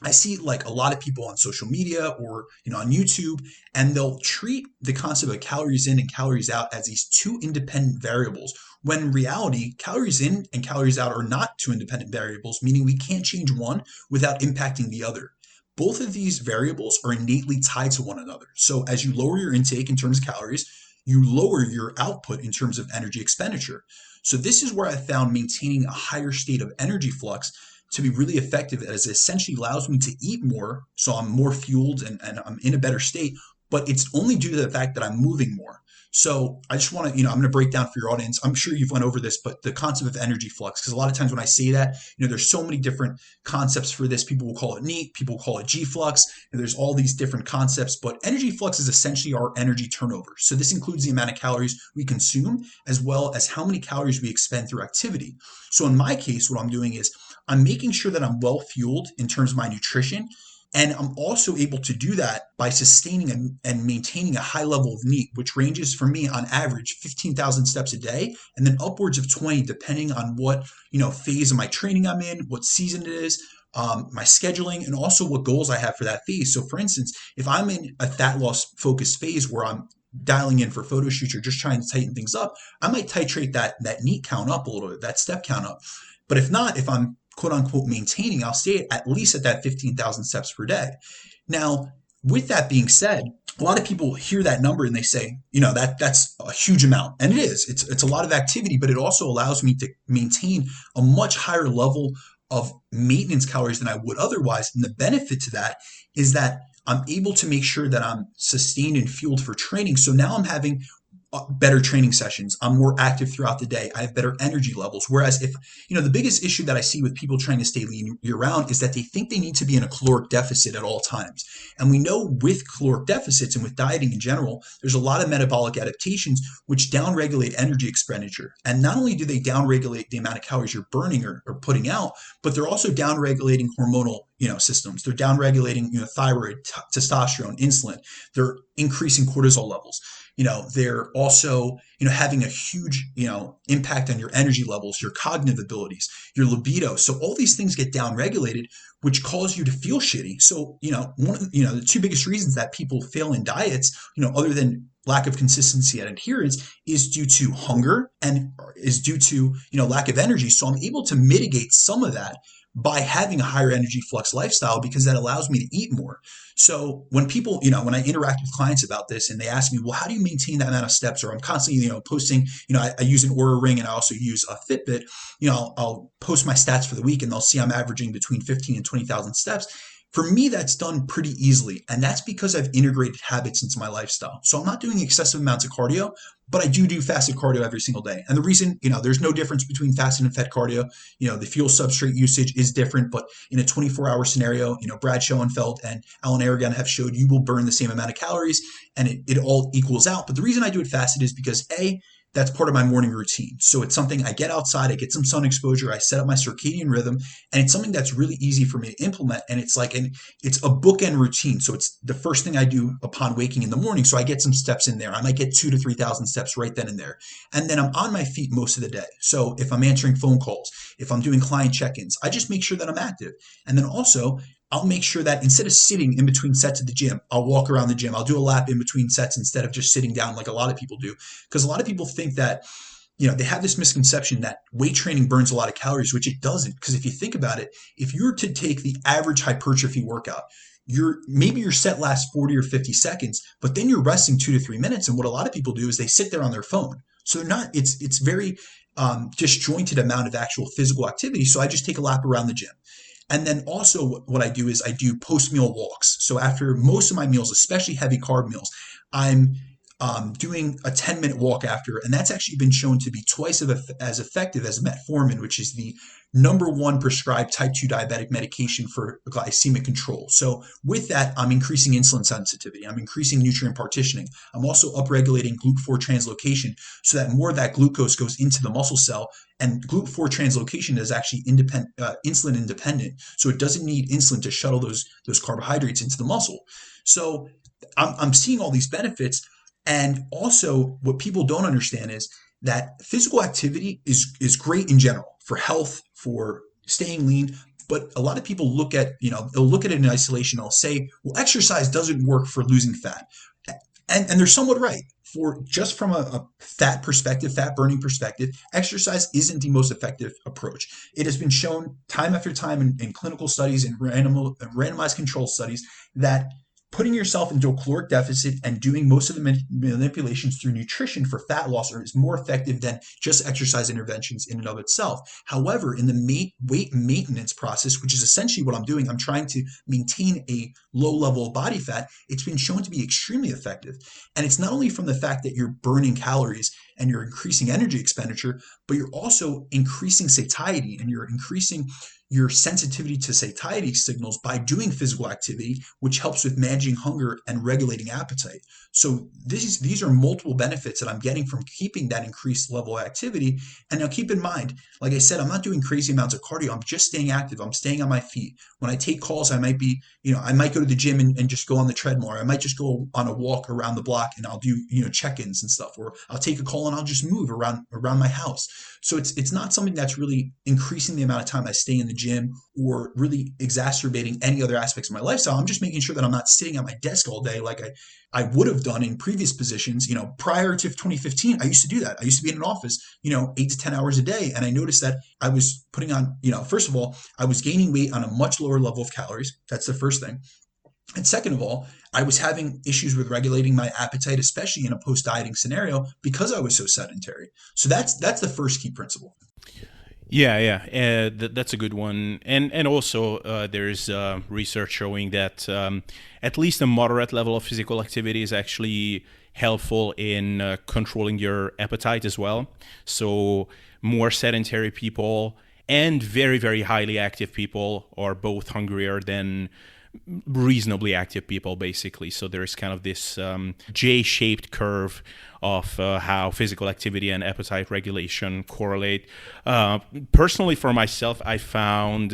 I see like a lot of people on social media or on YouTube, and they'll treat the concept of calories in and calories out as these 2 independent variables, when in reality, calories in and calories out are not 2 independent variables, meaning we can't change one without impacting the other. Both of these variables are innately tied to one another. So as you lower your intake in terms of calories, you lower your output in terms of energy expenditure. So this is where I found maintaining a higher state of energy flux to be really effective, as it essentially allows me to eat more, so I'm more fueled and I'm in a better state, but it's only due to the fact that I'm moving more. So I just want to, I'm going to break down for your audience. I'm sure you've went over this, but the concept of energy flux, because a lot of times when I say that, there's so many different concepts for this. People will call it NEAT, people will call it G flux, and there's all these different concepts, but energy flux is essentially our energy turnover. So this includes the amount of calories we consume, as well as how many calories we expend through activity. So in my case, what I'm doing is I'm making sure that I'm well fueled in terms of my nutrition. And I'm also able to do that by sustaining and maintaining a high level of NEAT, which ranges for me on average 15,000 steps a day, and then upwards of 20, depending on what phase of my training I'm in, what season it is, my scheduling, and also what goals I have for that phase. So for instance, if I'm in a fat loss focused phase where I'm dialing in for photo shoots or just trying to tighten things up, I might titrate that NEAT count up a little bit, that step count up. But if not, if I'm quote unquote maintaining, I'll stay at least at that 15,000 steps per day. Now, with that being said, a lot of people hear that number and they say, that's a huge amount. And it is. It's a lot of activity, but it also allows me to maintain a much higher level of maintenance calories than I would otherwise. And the benefit to that is that I'm able to make sure that I'm sustained and fueled for training. So now I'm having better training sessions. I'm more active throughout the day. I have better energy levels. Whereas if, the biggest issue that I see with people trying to stay lean year round is that they think they need to be in a caloric deficit at all times. And we know with caloric deficits and with dieting in general, there's a lot of metabolic adaptations which downregulate energy expenditure. And not only do they downregulate the amount of calories you're burning or putting out, but they're also downregulating hormonal systems. They're downregulating thyroid, testosterone, insulin. They're increasing cortisol levels. They're also, having a huge, impact on your energy levels, your cognitive abilities, your libido. So all these things get downregulated, which cause you to feel shitty. So, the two biggest reasons that people fail in diets, other than lack of consistency and adherence, is due to hunger and is due to, lack of energy. So I'm able to mitigate some of that by having a higher energy flux lifestyle, because that allows me to eat more. So when people, when I interact with clients about this and they ask me, well, how do you maintain that amount of steps? Or I'm constantly, posting, I use an Oura Ring and I also use a Fitbit, I'll post my stats for the week and they'll see I'm averaging between 15 and 20,000 steps. For me, that's done pretty easily. And that's because I've integrated habits into my lifestyle. So I'm not doing excessive amounts of cardio, but I do fasted cardio every single day. And the reason, there's no difference between fasted and fed cardio. The fuel substrate usage is different, but in a 24-hour scenario, Brad Schoenfeld and Alan Aragon have showed you will burn the same amount of calories and it all equals out. But the reason I do it fasted is because that's part of my morning routine. So it's something I get outside, I get some sun exposure, I set up my circadian rhythm, and it's something that's really easy for me to implement. And it's a bookend routine. So it's the first thing I do upon waking in the morning. So I get some steps in there. I might get 2,000 to 3,000 steps right then and there. And then I'm on my feet most of the day. So if I'm answering phone calls, if I'm doing client check-ins, I just make sure that I'm active. And then also, I'll make sure that instead of sitting in between sets at the gym, I'll walk around the gym. I'll do a lap in between sets instead of just sitting down like a lot of people do. Because a lot of people think that, they have this misconception that weight training burns a lot of calories, which it doesn't. Because if you think about it, if you were to take the average hypertrophy workout, maybe your set lasts 40 or 50 seconds, but then you're resting 2 to 3 minutes. And what a lot of people do is they sit there on their phone. So they're not, it's very disjointed amount of actual physical activity. So I just take a lap around the gym. And then also what I do is I do post-meal walks. So after most of my meals, especially heavy carb meals, I'm doing a 10-minute walk after. And that's actually been shown to be twice as effective as metformin, which is the #1 prescribed type 2 diabetic medication for glycemic control. So with that, I'm increasing insulin sensitivity. I'm increasing nutrient partitioning. I'm also upregulating GLUT4 translocation so that more of that glucose goes into the muscle cell. And GLUT4 translocation is actually insulin independent. So it doesn't need insulin to shuttle those carbohydrates into the muscle. So I'm seeing all these benefits. And also what people don't understand is that physical activity is great in general for health, for staying lean. But a lot of people they'll look at it in isolation. They'll say, well, exercise doesn't work for losing fat. And they're somewhat right. Just from a fat perspective, fat burning perspective, exercise isn't the most effective approach. It has been shown time after time in clinical studies and randomized control studies that putting yourself into a caloric deficit and doing most of the manipulations through nutrition for fat loss is more effective than just exercise interventions in and of itself. However, in the weight maintenance process, which is essentially what I'm doing, I'm trying to maintain a low level of body fat. It's been shown to be extremely effective. And it's not only from the fact that you're burning calories and you're increasing energy expenditure, but you're also increasing satiety and you're increasing your sensitivity to satiety signals by doing physical activity, which helps with managing hunger and regulating appetite. So these are multiple benefits that I'm getting from keeping that increased level of activity. And now keep in mind, like I said, I'm not doing crazy amounts of cardio. I'm just staying active. I'm staying on my feet. When I take calls, I might go to the gym and just go on the treadmill. Or I might just go on a walk around the block and I'll do, check-ins and stuff. Or I'll take a call and I'll just move around my house. So it's not something that's really increasing the amount of time I stay in the gym or really exacerbating any other aspects of my lifestyle. I'm just making sure that I'm not sitting at my desk all day like I would have done in previous positions. Prior to 2015, I used to do that. I used to be in an office, 8 to 10 hours a day. And I noticed that I was putting on, first of all, I was gaining weight on a much lower level of calories. That's the first thing. And second of all, I was having issues with regulating my appetite, especially in a post-dieting scenario, because I was so sedentary. So that's the first key principle. That's a good one. And also there's research showing that at least a moderate level of physical activity is actually helpful in controlling your appetite as well. So more sedentary people and very, very highly active people are both hungrier than reasonably active people, basically. So there's kind of this J-shaped curve of how physical activity and appetite regulation correlate. Personally, for myself, I found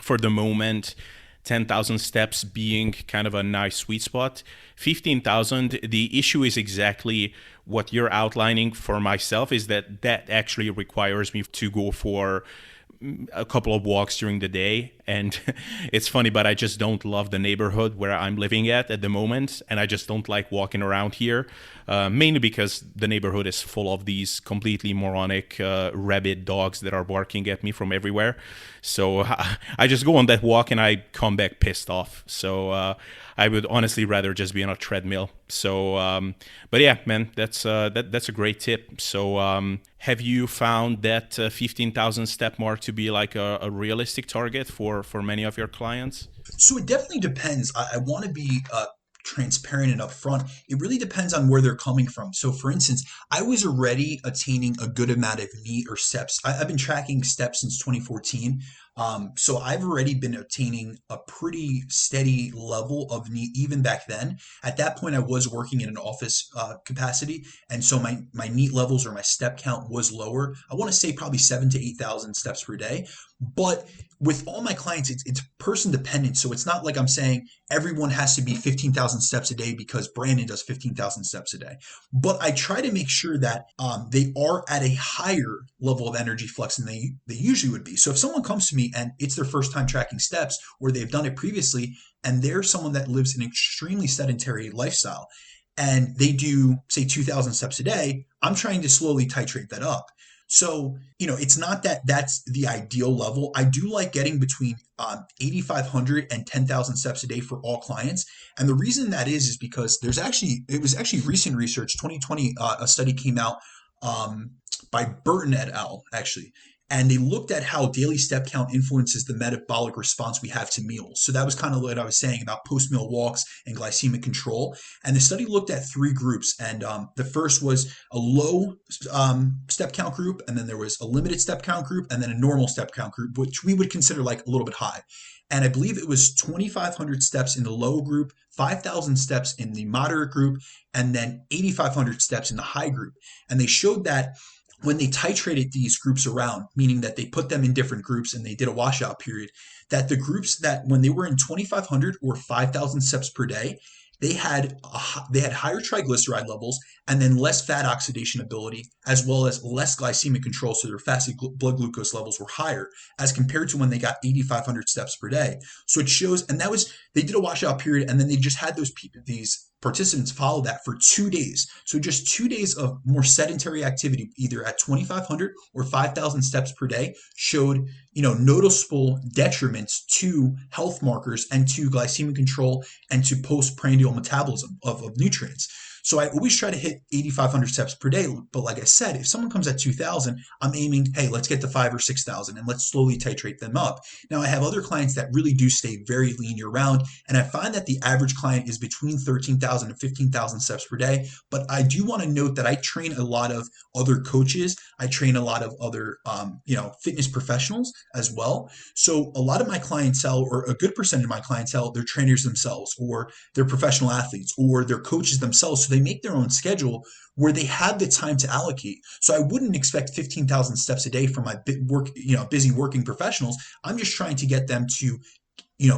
for the moment 10,000 steps being kind of a nice sweet spot. 15,000, the issue is exactly what you're outlining. For myself is that actually requires me to go for a couple of walks during the day. And it's funny, but I just don't love the neighborhood where I'm living at the moment. And I just don't like walking around here, mainly because the neighborhood is full of these completely moronic rabid dogs that are barking at me from everywhere. So I just go on that walk and I come back pissed off. So I would honestly rather just be on a treadmill. So, but yeah, man, that's a great tip. So, have you found that 15,000 step mark to be like a realistic target for many of your clients? So it definitely depends. I want to be transparent and upfront. It really depends on where they're coming from. So, for instance, I was already attaining a good amount of NEAT or steps. I've been tracking steps since 2014. So I've already been attaining a pretty steady level of NEAT even back then. At that point, I was working in an office capacity, and so my NEAT levels or my step count was lower. I want to say probably 7 to 8,000 steps per day. But with all my clients, it's person dependent. So it's not like I'm saying everyone has to be 15,000 steps a day because Brandon does 15,000 steps a day. But I try to make sure that they are at a higher level of energy flux than they usually would be. So if someone comes to me and it's their first time tracking steps or they've done it previously and they're someone that lives an extremely sedentary lifestyle and they do, say, 2,000 steps a day, I'm trying to slowly titrate that up. So, it's not that that's the ideal level. I do like getting between 8,500 and 10,000 steps a day for all clients. And the reason that is because it was actually recent research, 2020, a study came out by Burton et al., actually. And they looked at how daily step count influences the metabolic response we have to meals. So that was kind of what I was saying about post-meal walks and glycemic control. And the study looked at three groups. And the first was a low step count group, and then there was a limited step count group, and then a normal step count group, which we would consider like a little bit high. And I believe it was 2,500 steps in the low group, 5,000 steps in the moderate group, and then 8,500 steps in the high group. And they showed that when they titrated these groups around, meaning that they put them in different groups and they did a washout period, that the groups that when they were in 2,500 or 5,000 steps per day, they had higher triglyceride levels and then less fat oxidation ability, as well as less glycemic control. So their fasted blood glucose levels were higher as compared to when they got 8,500 steps per day. So it shows, and they did a washout period, and then they just had these participants follow that for 2 days. So just 2 days of more sedentary activity, either at 2,500 or 5,000 steps per day, showed noticeable detriments to health markers and to glycemic control and to postprandial metabolism of nutrients. So I always try to hit 8,500 steps per day. But like I said, if someone comes at 2,000, I'm aiming, hey, let's get to 5,000 or 6,000 and let's slowly titrate them up. Now I have other clients that really do stay very lean year round. And I find that the average client is between 13,000 and 15,000 steps per day. But I do want to note that I train a lot of other coaches. I train a lot of other, fitness professionals as well. So a lot of my clientele, or a good percentage of my clientele, they're trainers themselves, or they're professional athletes, or they're coaches themselves. So they make their own schedule where they have the time to allocate. So I wouldn't expect 15,000 steps a day from my busy working professionals. I'm just trying to get them to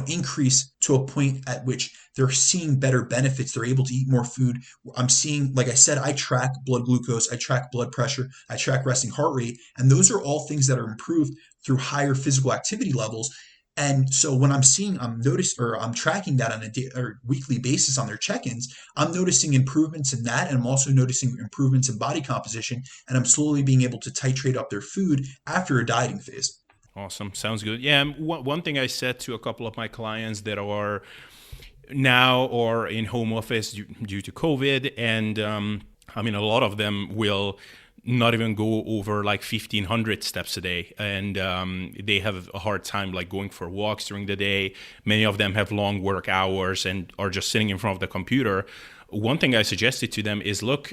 increase to a point at which they're seeing better benefits. They're able to eat more food. I'm seeing, like I said, I track blood glucose, I track blood pressure, I track resting heart rate, and those are all things that are improved through higher physical activity levels. And so when I'm tracking that on a weekly basis on their check-ins, I'm noticing improvements in that, and I'm also noticing improvements in body composition, and I'm slowly being able to titrate up their food after a dieting phase. Awesome. Sounds good. Yeah. One thing I said to a couple of my clients that are now or in home office due to COVID, and a lot of them will not even go over like 1,500 steps a day, and they have a hard time like going for walks during the day. Many of them have long work hours and are just sitting in front of the computer. One thing I suggested to them is, look,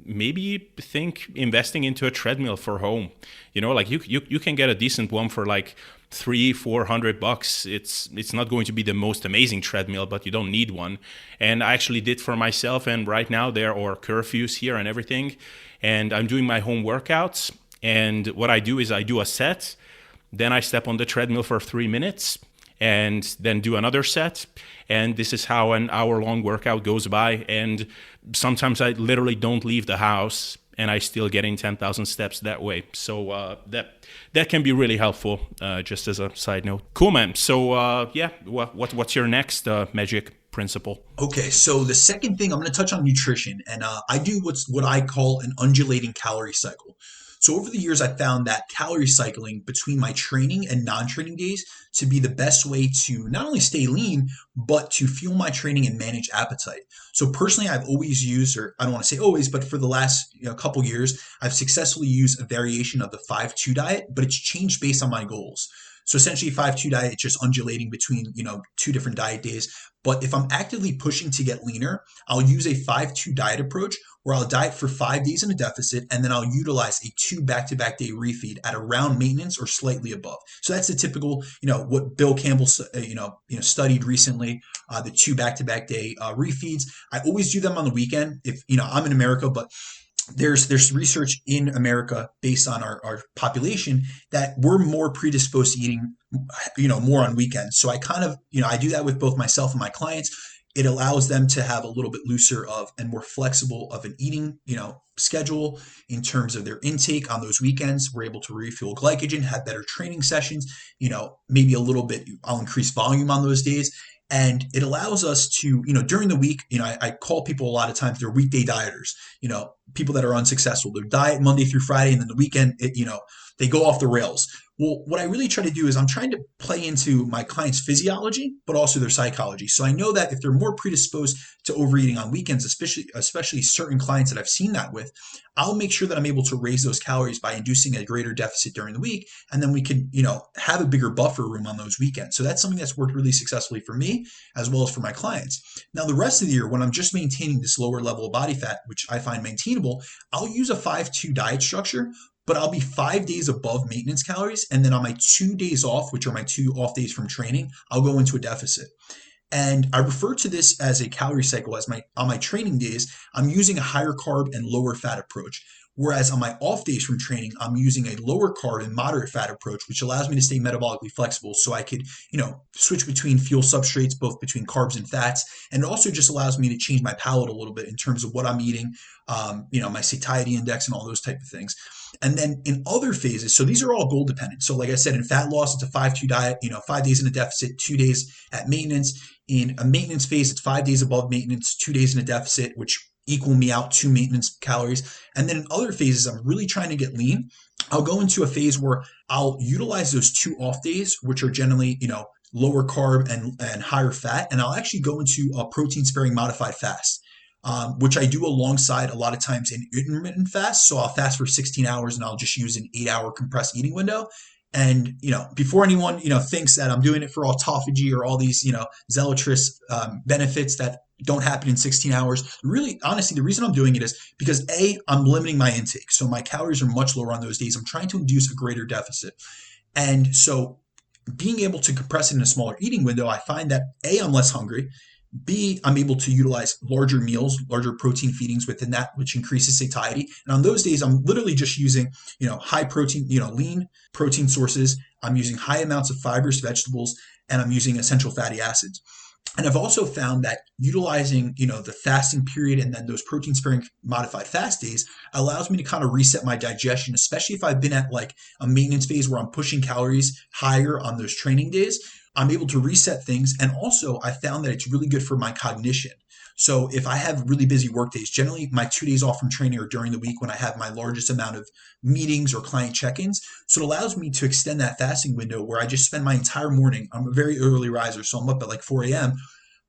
maybe think investing into a treadmill for home. Like you can get a decent one for like 300-400 bucks. It's not going to be the most amazing treadmill, but you don't need one. And I actually did for myself, and right now there are curfews here and everything, and I'm doing my home workouts. And what I do is I do a set, then I step on the treadmill for 3 minutes, and then do another set. And this is how an hour-long workout goes by. And sometimes I literally don't leave the house, and I still get in 10,000 steps that way. So that can be really helpful, just as a side note. Cool, man. So what's your next magic principle? Okay, so the second thing I'm going to touch on nutrition, and I do what I call an undulating calorie cycle. So over the years, I found that calorie cycling between my training and non-training days to be the best way to not only stay lean, but to fuel my training and manage appetite. So personally, I've always used, or I don't want to say always, but for the last couple years, I've successfully used a variation of the 5-2 diet, but it's changed based on my goals. So essentially 5-2 diet, it's just undulating between, two different diet days. But if I'm actively pushing to get leaner, I'll use a 5-2 diet approach where I'll diet for 5 days in a deficit, and then I'll utilize a 2 back-to-back day refeed at around maintenance or slightly above. So that's the typical, what Bill Campbell, studied recently, the 2 back-to-back day refeeds. I always do them on the weekend if, I'm in America, but there's research in America based on our population that we're more predisposed to eating, more on weekends. So I kind of, I do that with both myself and my clients. It allows them to have a little bit looser of and more flexible of an eating, schedule in terms of their intake on those weekends. We're able to refuel glycogen, have better training sessions, maybe a little bit, I'll increase volume on those days. And it allows us to, during the week, I call people a lot of times, they're weekday dieters, people that are unsuccessful. They diet Monday through Friday, and then the weekend, they go off the rails. Well, what I really try to do is I'm trying to play into my client's physiology, but also their psychology. So I know that if they're more predisposed to overeating on weekends, especially certain clients that I've seen that with, I'll make sure that I'm able to raise those calories by inducing a greater deficit during the week. And then we can, have a bigger buffer room on those weekends. So that's something that's worked really successfully for me as well as for my clients. Now, the rest of the year, when I'm just maintaining this lower level of body fat, which I find maintainable, I'll use a 5-2 diet structure, but I'll be 5 days above maintenance calories. And then on my 2 days off, which are my 2 off days from training, I'll go into a deficit. And I refer to this as a calorie cycle. On my training days, I'm using a higher carb and lower fat approach. Whereas on my off days from training, I'm using a lower carb and moderate fat approach, which allows me to stay metabolically flexible. So I could, switch between fuel substrates, both between carbs and fats. And it also just allows me to change my palate a little bit in terms of what I'm eating, my satiety index and all those type of things. And then in other phases, so these are all goal dependent. So like I said, in fat loss, it's a 5-2 diet, 5 days in a deficit, 2 days at maintenance. In a maintenance phase, it's 5 days above maintenance, 2 days in a deficit, which equal me out to maintenance calories. And then in other phases, I'm really trying to get lean. I'll go into a phase where I'll utilize those 2 off days, which are generally, lower carb and higher fat. And I'll actually go into a protein sparing modified fast, which I do alongside a lot of times an intermittent fast. So I'll fast for 16 hours and I'll just use an 8-hour compressed eating window. And, before anyone, thinks that I'm doing it for autophagy or all these, zealotous benefits that don't happen in 16 hours. Really, honestly, the reason I'm doing it is because I'm limiting my intake. So my calories are much lower on those days. I'm trying to induce a greater deficit. And so being able to compress it in a smaller eating window, I find that I'm less hungry. B, I'm able to utilize larger meals, larger protein feedings within that, which increases satiety. And on those days, I'm literally just using, high protein, lean protein sources. I'm using high amounts of fibrous vegetables, and I'm using essential fatty acids. And I've also found that utilizing, the fasting period and then those protein sparing modified fast days allows me to kind of reset my digestion, especially if I've been at like a maintenance phase where I'm pushing calories higher on those training days. I'm able to reset things. And also I found that it's really good for my cognition. So if I have really busy work days, generally my 2 days off from training are during the week when I have my largest amount of meetings or client check-ins. So it allows me to extend that fasting window where I just spend my entire morning. I'm a very early riser, so I'm up at like 4 a.m.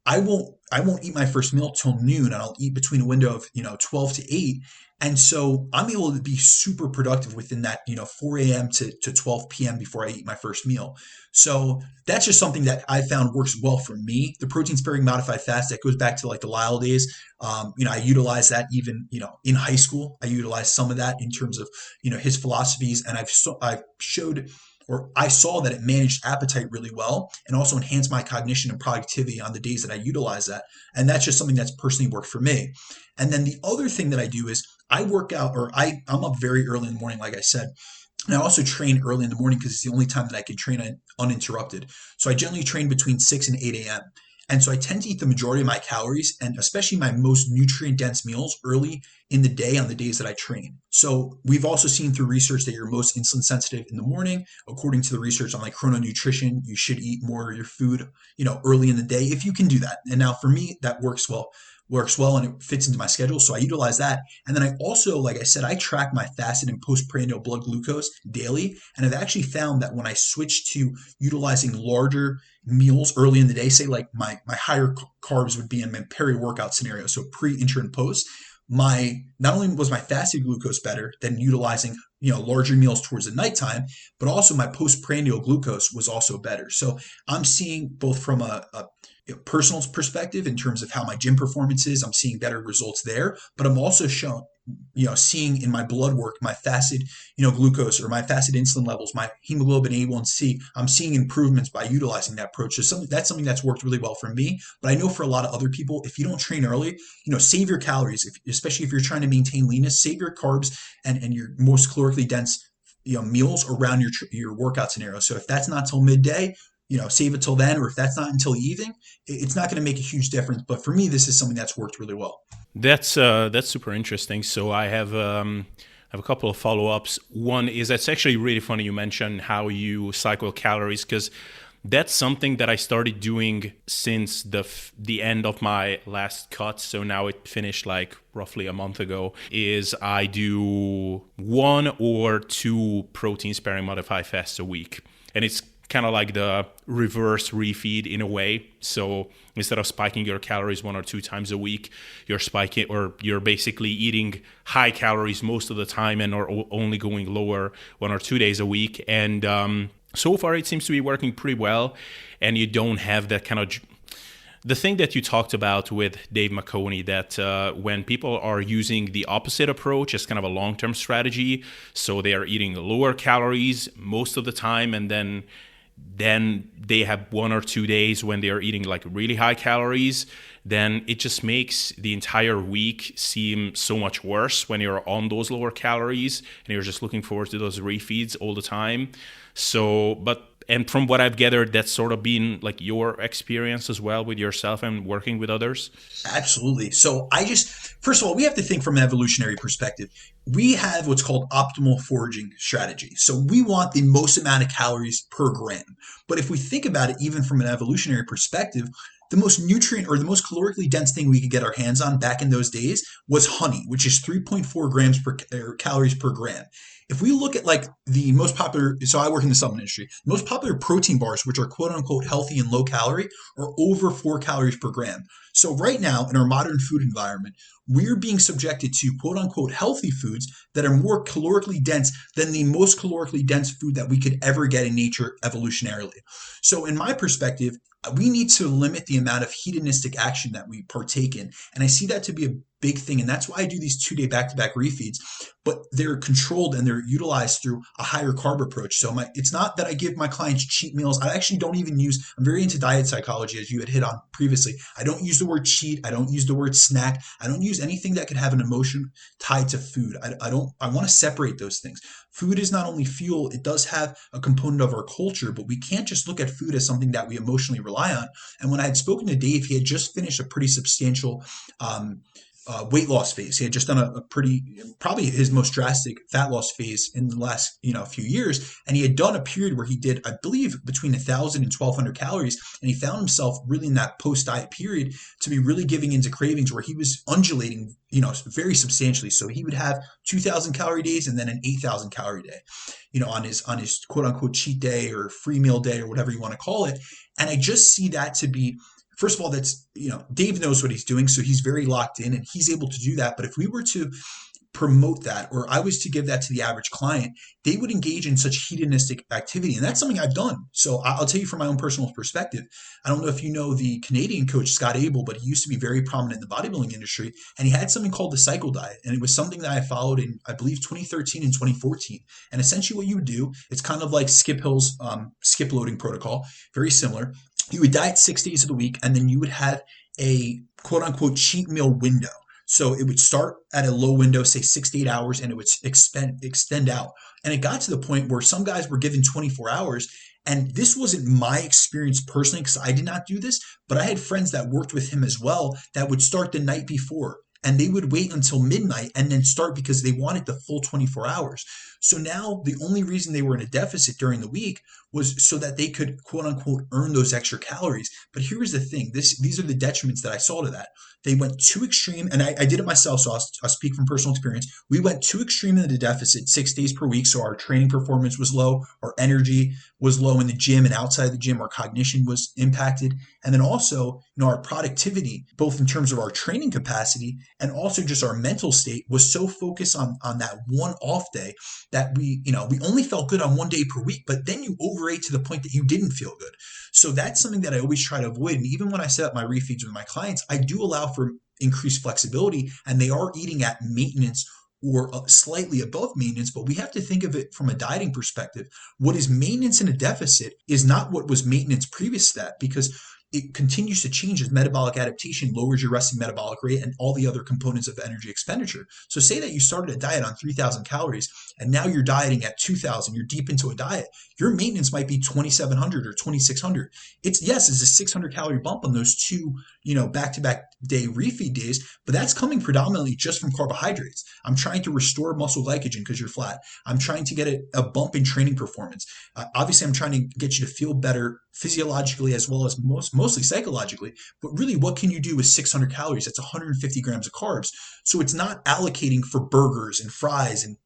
I won't eat my first meal till noon, and I'll eat between a window of 12 to 8. And so I'm able to be super productive within that 4 a.m. to 12 p.m. before I eat my first meal. So that's just something that I found works well for me. The protein sparing modified fast, that goes back to like the Lyle days. I utilize that even in high school. I utilized some of that in terms of his philosophies, and I've showed, or I saw, that it managed appetite really well and also enhanced my cognition and productivity on the days that I utilize that. And that's just something that's personally worked for me. And then the other thing that I do is I work out, or I'm up very early in the morning, like I said. And I also train early in the morning because it's the only time that I can train uninterrupted. So I generally train between 6 and 8 a.m. And so I tend to eat the majority of my calories and especially my most nutrient dense meals early in the day on the days that I train. So we've also seen through research that you're most insulin sensitive in the morning. According to the research on like chrononutrition, you should eat more of your food, early in the day if you can do that. And now for me, that works well and it fits into my schedule. So I utilize that. And then I also, like I said, I track my fasted and postprandial blood glucose daily. And I've actually found that when I switch to utilizing larger meals early in the day, say like my higher carbs would be in my peri-workout scenario, so pre, intra, and post, my not only was my fasted glucose better than utilizing larger meals towards the nighttime, but also my postprandial glucose was also better. So I'm seeing both from a personal perspective in terms of how my gym performance is, I'm seeing better results there, but I'm also seeing in my blood work, my fasted, glucose or my fasted insulin levels, my hemoglobin A1C, I'm seeing improvements by utilizing that approach. So that's something that's worked really well for me. But I know for a lot of other people, if you don't train early, save your calories, especially if you're trying to maintain leanness, save your carbs and your most calorically dense, meals around your workout scenario. So if that's not till midday, save it till then, or if that's not until evening, it's not going to make a huge difference. But for me, this is something that's worked really well. That's super interesting. So I have a couple of follow-ups. One is, that's actually really funny you mentioned how you cycle calories, because that's something that I started doing since the end of my last cut. So now it finished like roughly a month ago. Is I do 1 or 2 protein sparing modified fasts a week, and it's kind of like the reverse refeed in a way. So instead of spiking your calories 1 or 2 times a week, you're basically eating high calories most of the time and are only going lower 1 or 2 days a week. And so far it seems to be working pretty well. And you don't have that kind of the thing that you talked about with Dave McConey, that when people are using the opposite approach as kind of a long-term strategy, so they are eating lower calories most of the time, and then they have 1 or 2 days when they are eating like really high calories, then it just makes the entire week seem so much worse when you're on those lower calories and you're just looking forward to those refeeds all the time. And from what I've gathered, that's sort of been like your experience as well with yourself and working with others. Absolutely. So first of all, we have to think from an evolutionary perspective. We have what's called optimal foraging strategy. So we want the most amount of calories per gram. But if we think about it, even from an evolutionary perspective, the most nutrient or the most calorically dense thing we could get our hands on back in those days was honey, which is 3.4 grams per calories per gram. If we look at like the most popular, so I work in the supplement industry, most popular protein bars, which are quote unquote healthy and low calorie, are over 4 calories per gram. So right now in our modern food environment, we're being subjected to quote unquote healthy foods that are more calorically dense than the most calorically dense food that we could ever get in nature evolutionarily. So in my perspective, we need to limit the amount of hedonistic action that we partake in. And I see that to be a big thing. And that's why I do these 2-day back-to-back refeeds, but they're controlled and they're utilized through a higher carb approach. So it's not that I give my clients cheat meals. I actually don't even I'm very into diet psychology, as you had hit on previously. I don't use the word cheat. I don't use the word snack. I don't use anything that could have an emotion tied to food. I want to separate those things. Food is not only fuel, it does have a component of our culture, but we can't just look at food as something that we emotionally rely on. And when I had spoken to Dave, he had just finished a pretty substantial weight loss phase. He had just done a probably his most drastic fat loss phase in the last few years, and he had done a period where he did, I believe, between 1,000 and 1,200 calories, and he found himself really in that post diet period to be really giving into cravings where he was undulating, very substantially. So he would have 2,000 calorie days and then an 8,000 calorie day, on his quote unquote cheat day or free meal day or whatever you want to call it. And I just see that to be first of all, that's, Dave knows what he's doing, so he's very locked in and he's able to do that. But if we were to promote that, or I was to give that to the average client, they would engage in such hedonistic activity. And that's something I've done. So I'll tell you from my own personal perspective. I don't know if you know the Canadian coach, Scott Abel, but he used to be very prominent in the bodybuilding industry. And he had something called the cycle diet. And it was something that I followed in, I believe, 2013 and 2014. And essentially what you would do, it's kind of like Skip Hill's skip loading protocol, very similar. You would diet 6 days of the week, and then you would have a quote unquote cheat meal window. So it would start at a low window, say 6 to 8 hours, and it would extend out. And it got to the point where some guys were given 24 hours. And this wasn't my experience personally, because I did not do this, but I had friends that worked with him as well that would start the night before. And they would wait until midnight and then start because they wanted the full 24 hours. So now the only reason they were in a deficit during the week was so that they could, quote unquote, earn those extra calories. But here's the thing. These are the detriments that I saw to that. They went too extreme, and I did it myself, so I'll speak from personal experience. We went too extreme in the deficit 6 days per week, so our training performance was low, our energy was low in the gym and outside the gym, our cognition was impacted, and then also, our productivity, both in terms of our training capacity and also just our mental state, was so focused on that one off day that we only felt good on 1 day per week, but then you overate to the point that you didn't feel good. So that's something that I always try to avoid. And even when I set up my refeeds with my clients, I do allow for increased flexibility, and they are eating at maintenance or slightly above maintenance, but we have to think of it from a dieting perspective. What is maintenance in a deficit is not what was maintenance previous to that, because it continues to change as metabolic adaptation lowers your resting metabolic rate and all the other components of energy expenditure. So say that you started a diet on 3,000 calories and now you're dieting at 2,000, you're deep into a diet. Your maintenance might be 2,700 or 2,600. It's a 600 calorie bump on those two, back-to-back day refeed days, but that's coming predominantly just from carbohydrates. I'm trying to restore muscle glycogen because you're flat. I'm trying to get a bump in training performance. Obviously, I'm trying to get you to feel better physiologically as well as mostly psychologically. But really, what can you do with 600 calories? That's 150 grams of carbs. So it's not allocating for burgers and fries and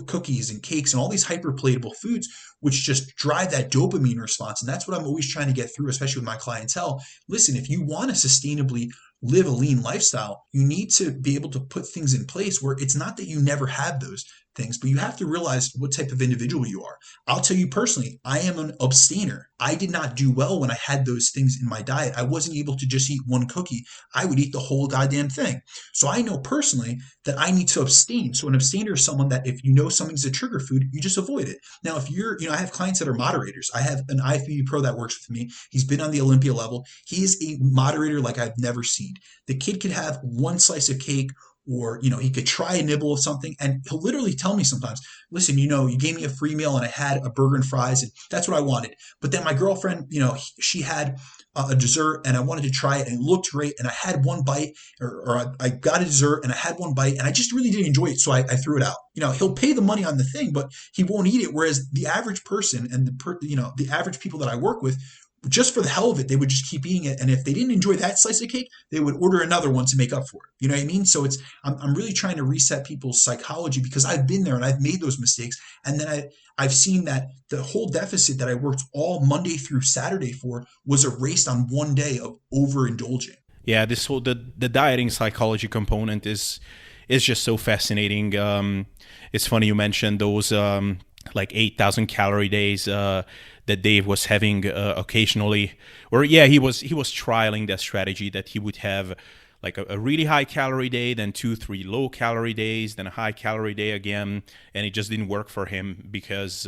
cookies and cakes and all these hyperpalatable foods, which just drive that dopamine response. And that's what I'm always trying to get through, especially with my clientele. Listen, if you want to sustainably live a lean lifestyle, you need to be able to put things in place where it's not that you never have those things, but you have to realize what type of individual you are. I'll tell you personally, I am an abstainer. I did not do well when I had those things in my diet. I wasn't able to just eat one cookie. I would eat the whole goddamn thing. So I know personally that I need to abstain. So an abstainer is someone that if you know something's a trigger food, you just avoid it. Now, if I have clients that are moderators. I have an IFBB pro that works with me. He's been on the Olympia level. He is a moderator like I've never seen. The kid could have one slice of cake, or he could try a nibble of something, and he'll literally tell me sometimes, listen, you gave me a free meal and I had a burger and fries, and that's what I wanted. But then my girlfriend, she had a dessert and I wanted to try it and it looked great, and I had one bite, or I got a dessert and I had one bite and I just really didn't enjoy it, so I threw it out. He'll pay the money on the thing, but he won't eat it. Whereas the average person and the average people that I work with, just for the hell of it, they would just keep eating it. And if they didn't enjoy that slice of cake, they would order another one to make up for it. You know what I mean? So I'm really trying to reset people's psychology, because I've been there and I've made those mistakes. And then I've seen that the whole deficit that I worked all Monday through Saturday for was erased on 1 day of overindulging. Yeah, this whole the dieting psychology component is just so fascinating. It's funny you mentioned those like 8,000 calorie days that Dave was having occasionally, or he was trialing that strategy that he would have like a really high calorie day, then 2-3 low calorie days, then a high calorie day again, and it just didn't work for him because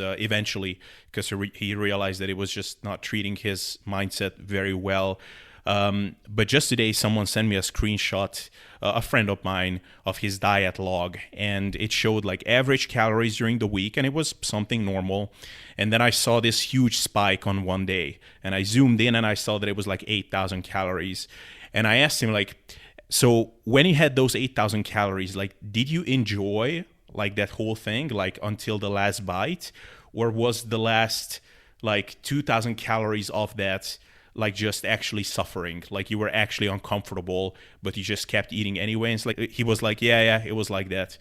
he realized that it was just not treating his mindset very well. But just today, someone sent me a screenshot, a friend of mine, of his diet log, and it showed like average calories during the week, and it was something normal. And then I saw this huge spike on 1 day, and I zoomed in and I saw that it was like 8,000 calories. And I asked him, like, so when you had those 8,000 calories, like, did you enjoy like that whole thing, like until the last bite, or was the last like 2,000 calories of that like just actually suffering, like you were actually uncomfortable, but you just kept eating anyway? And it's like, he was like, yeah, it was like that.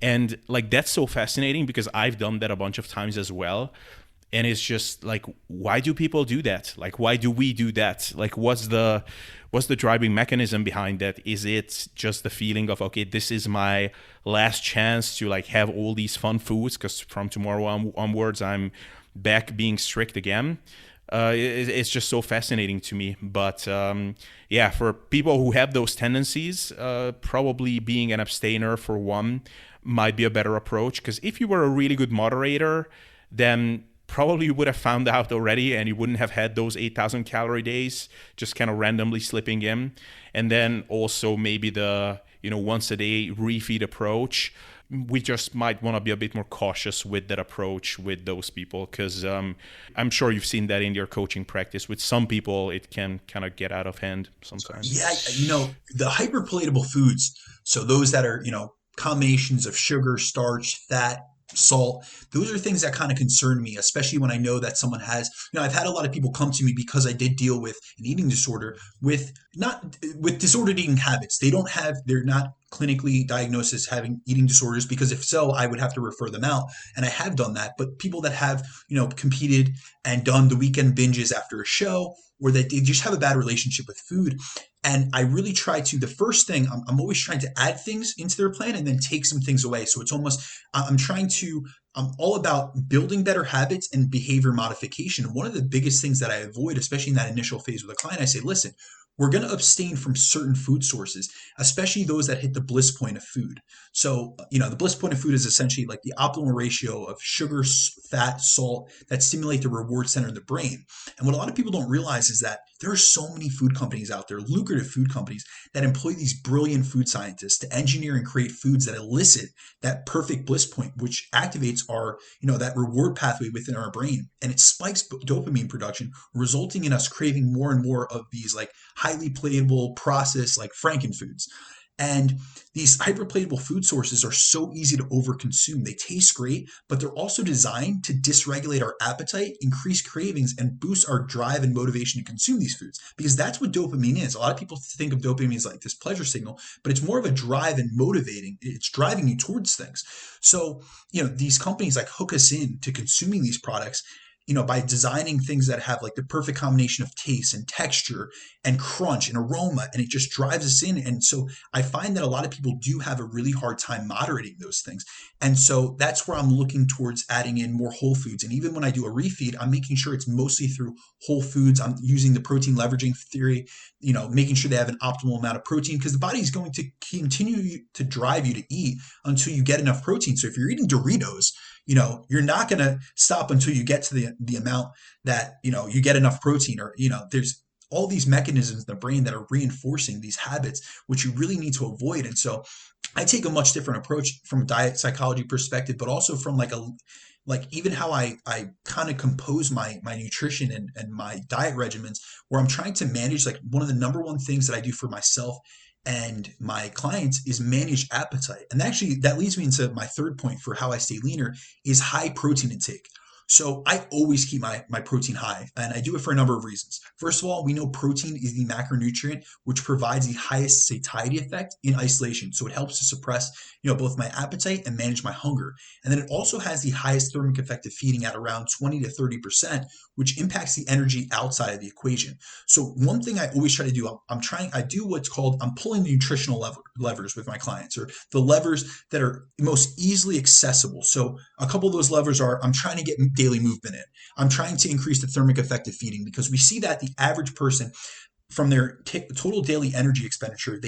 And like, that's so fascinating because I've done that a bunch of times as well. And it's just like, why do people do that? Like, why do we do that? Like, what's the driving mechanism behind that? Is it just the feeling of, okay, this is my last chance to like have all these fun foods because from tomorrow onwards I'm back being strict again? It's just so fascinating to me. But yeah, for people who have those tendencies, probably being an abstainer for one might be a better approach. Because if you were a really good moderator, then probably you would have found out already and you wouldn't have had those 8,000 calorie days just kind of randomly slipping in. And then also maybe the, once a day refeed approach. We just might want to be a bit more cautious with that approach with those people, because I'm sure you've seen that in your coaching practice. With some people, it can kind of get out of hand sometimes. Yeah, the hyperpalatable foods, so those that are, combinations of sugar, starch, fat, salt, those are things that kind of concern me, especially when I know that someone has, I've had a lot of people come to me because I did deal with an eating disorder with not with disordered eating habits. They're not clinically diagnosed as having eating disorders, because if so, I would have to refer them out. And I have done that. But people that have, competed and done the weekend binges after a show, or that they just have a bad relationship with food. And I really try to, the first thing, I'm always trying to add things into their plan and then take some things away. So it's almost, I'm all about building better habits and behavior modification. One of the biggest things that I avoid, especially in that initial phase with a client, I say, listen, we're going to abstain from certain food sources, especially those that hit the bliss point of food. So, the bliss point of food is essentially like the optimal ratio of sugar, fat, salt that stimulate the reward center in the brain. And what a lot of people don't realize is that there are so many food companies out there, lucrative food companies, that employ these brilliant food scientists to engineer and create foods that elicit that perfect bliss point, which activates our, that reward pathway within our brain. And it spikes dopamine production, resulting in us craving more and more of these like highly palatable processed like frankenfoods. And these hyperpalatable food sources are so easy to overconsume. They taste great, but they're also designed to dysregulate our appetite, increase cravings, and boost our drive and motivation to consume these foods. Because that's what dopamine is. A lot of people think of dopamine as like this pleasure signal, but it's more of a drive and motivating. It's driving you towards things. So, these companies like hook us in to consuming these products, by designing things that have like the perfect combination of taste and texture and crunch and aroma, and it just drives us in. And so I find that a lot of people do have a really hard time moderating those things. And so that's where I'm looking towards adding in more whole foods. And even when I do a refeed, I'm making sure it's mostly through whole foods. I'm using the protein leveraging theory, making sure they have an optimal amount of protein, because the body is going to continue to drive you to eat until you get enough protein. So if you're eating Doritos, you're not going to stop until you get to the amount that, you get enough protein, or, there's all these mechanisms in the brain that are reinforcing these habits, which you really need to avoid. And so I take a much different approach from a diet psychology perspective, but also from like even how I kind of compose my nutrition and my diet regimens, where I'm trying to manage, like one of the number one things that I do for myself and my clients is manage appetite. And actually that leads me into my third point for how I stay leaner is high protein intake. So I always keep my protein high, and I do it for a number of reasons. First of all, we know protein is the macronutrient which provides the highest satiety effect in isolation. So it helps to suppress, both my appetite and manage my hunger. And then it also has the highest thermic effect of feeding at around 20 to 30%, which impacts the energy outside of the equation. So one thing I always try to do, I do what's called, I'm pulling the nutritional levers with my clients, or the levers that are most easily accessible. So a couple of those levers are, I'm trying to get daily movement in. I'm trying to increase the thermic effect of feeding, because we see that the average person, from their total daily energy expenditure,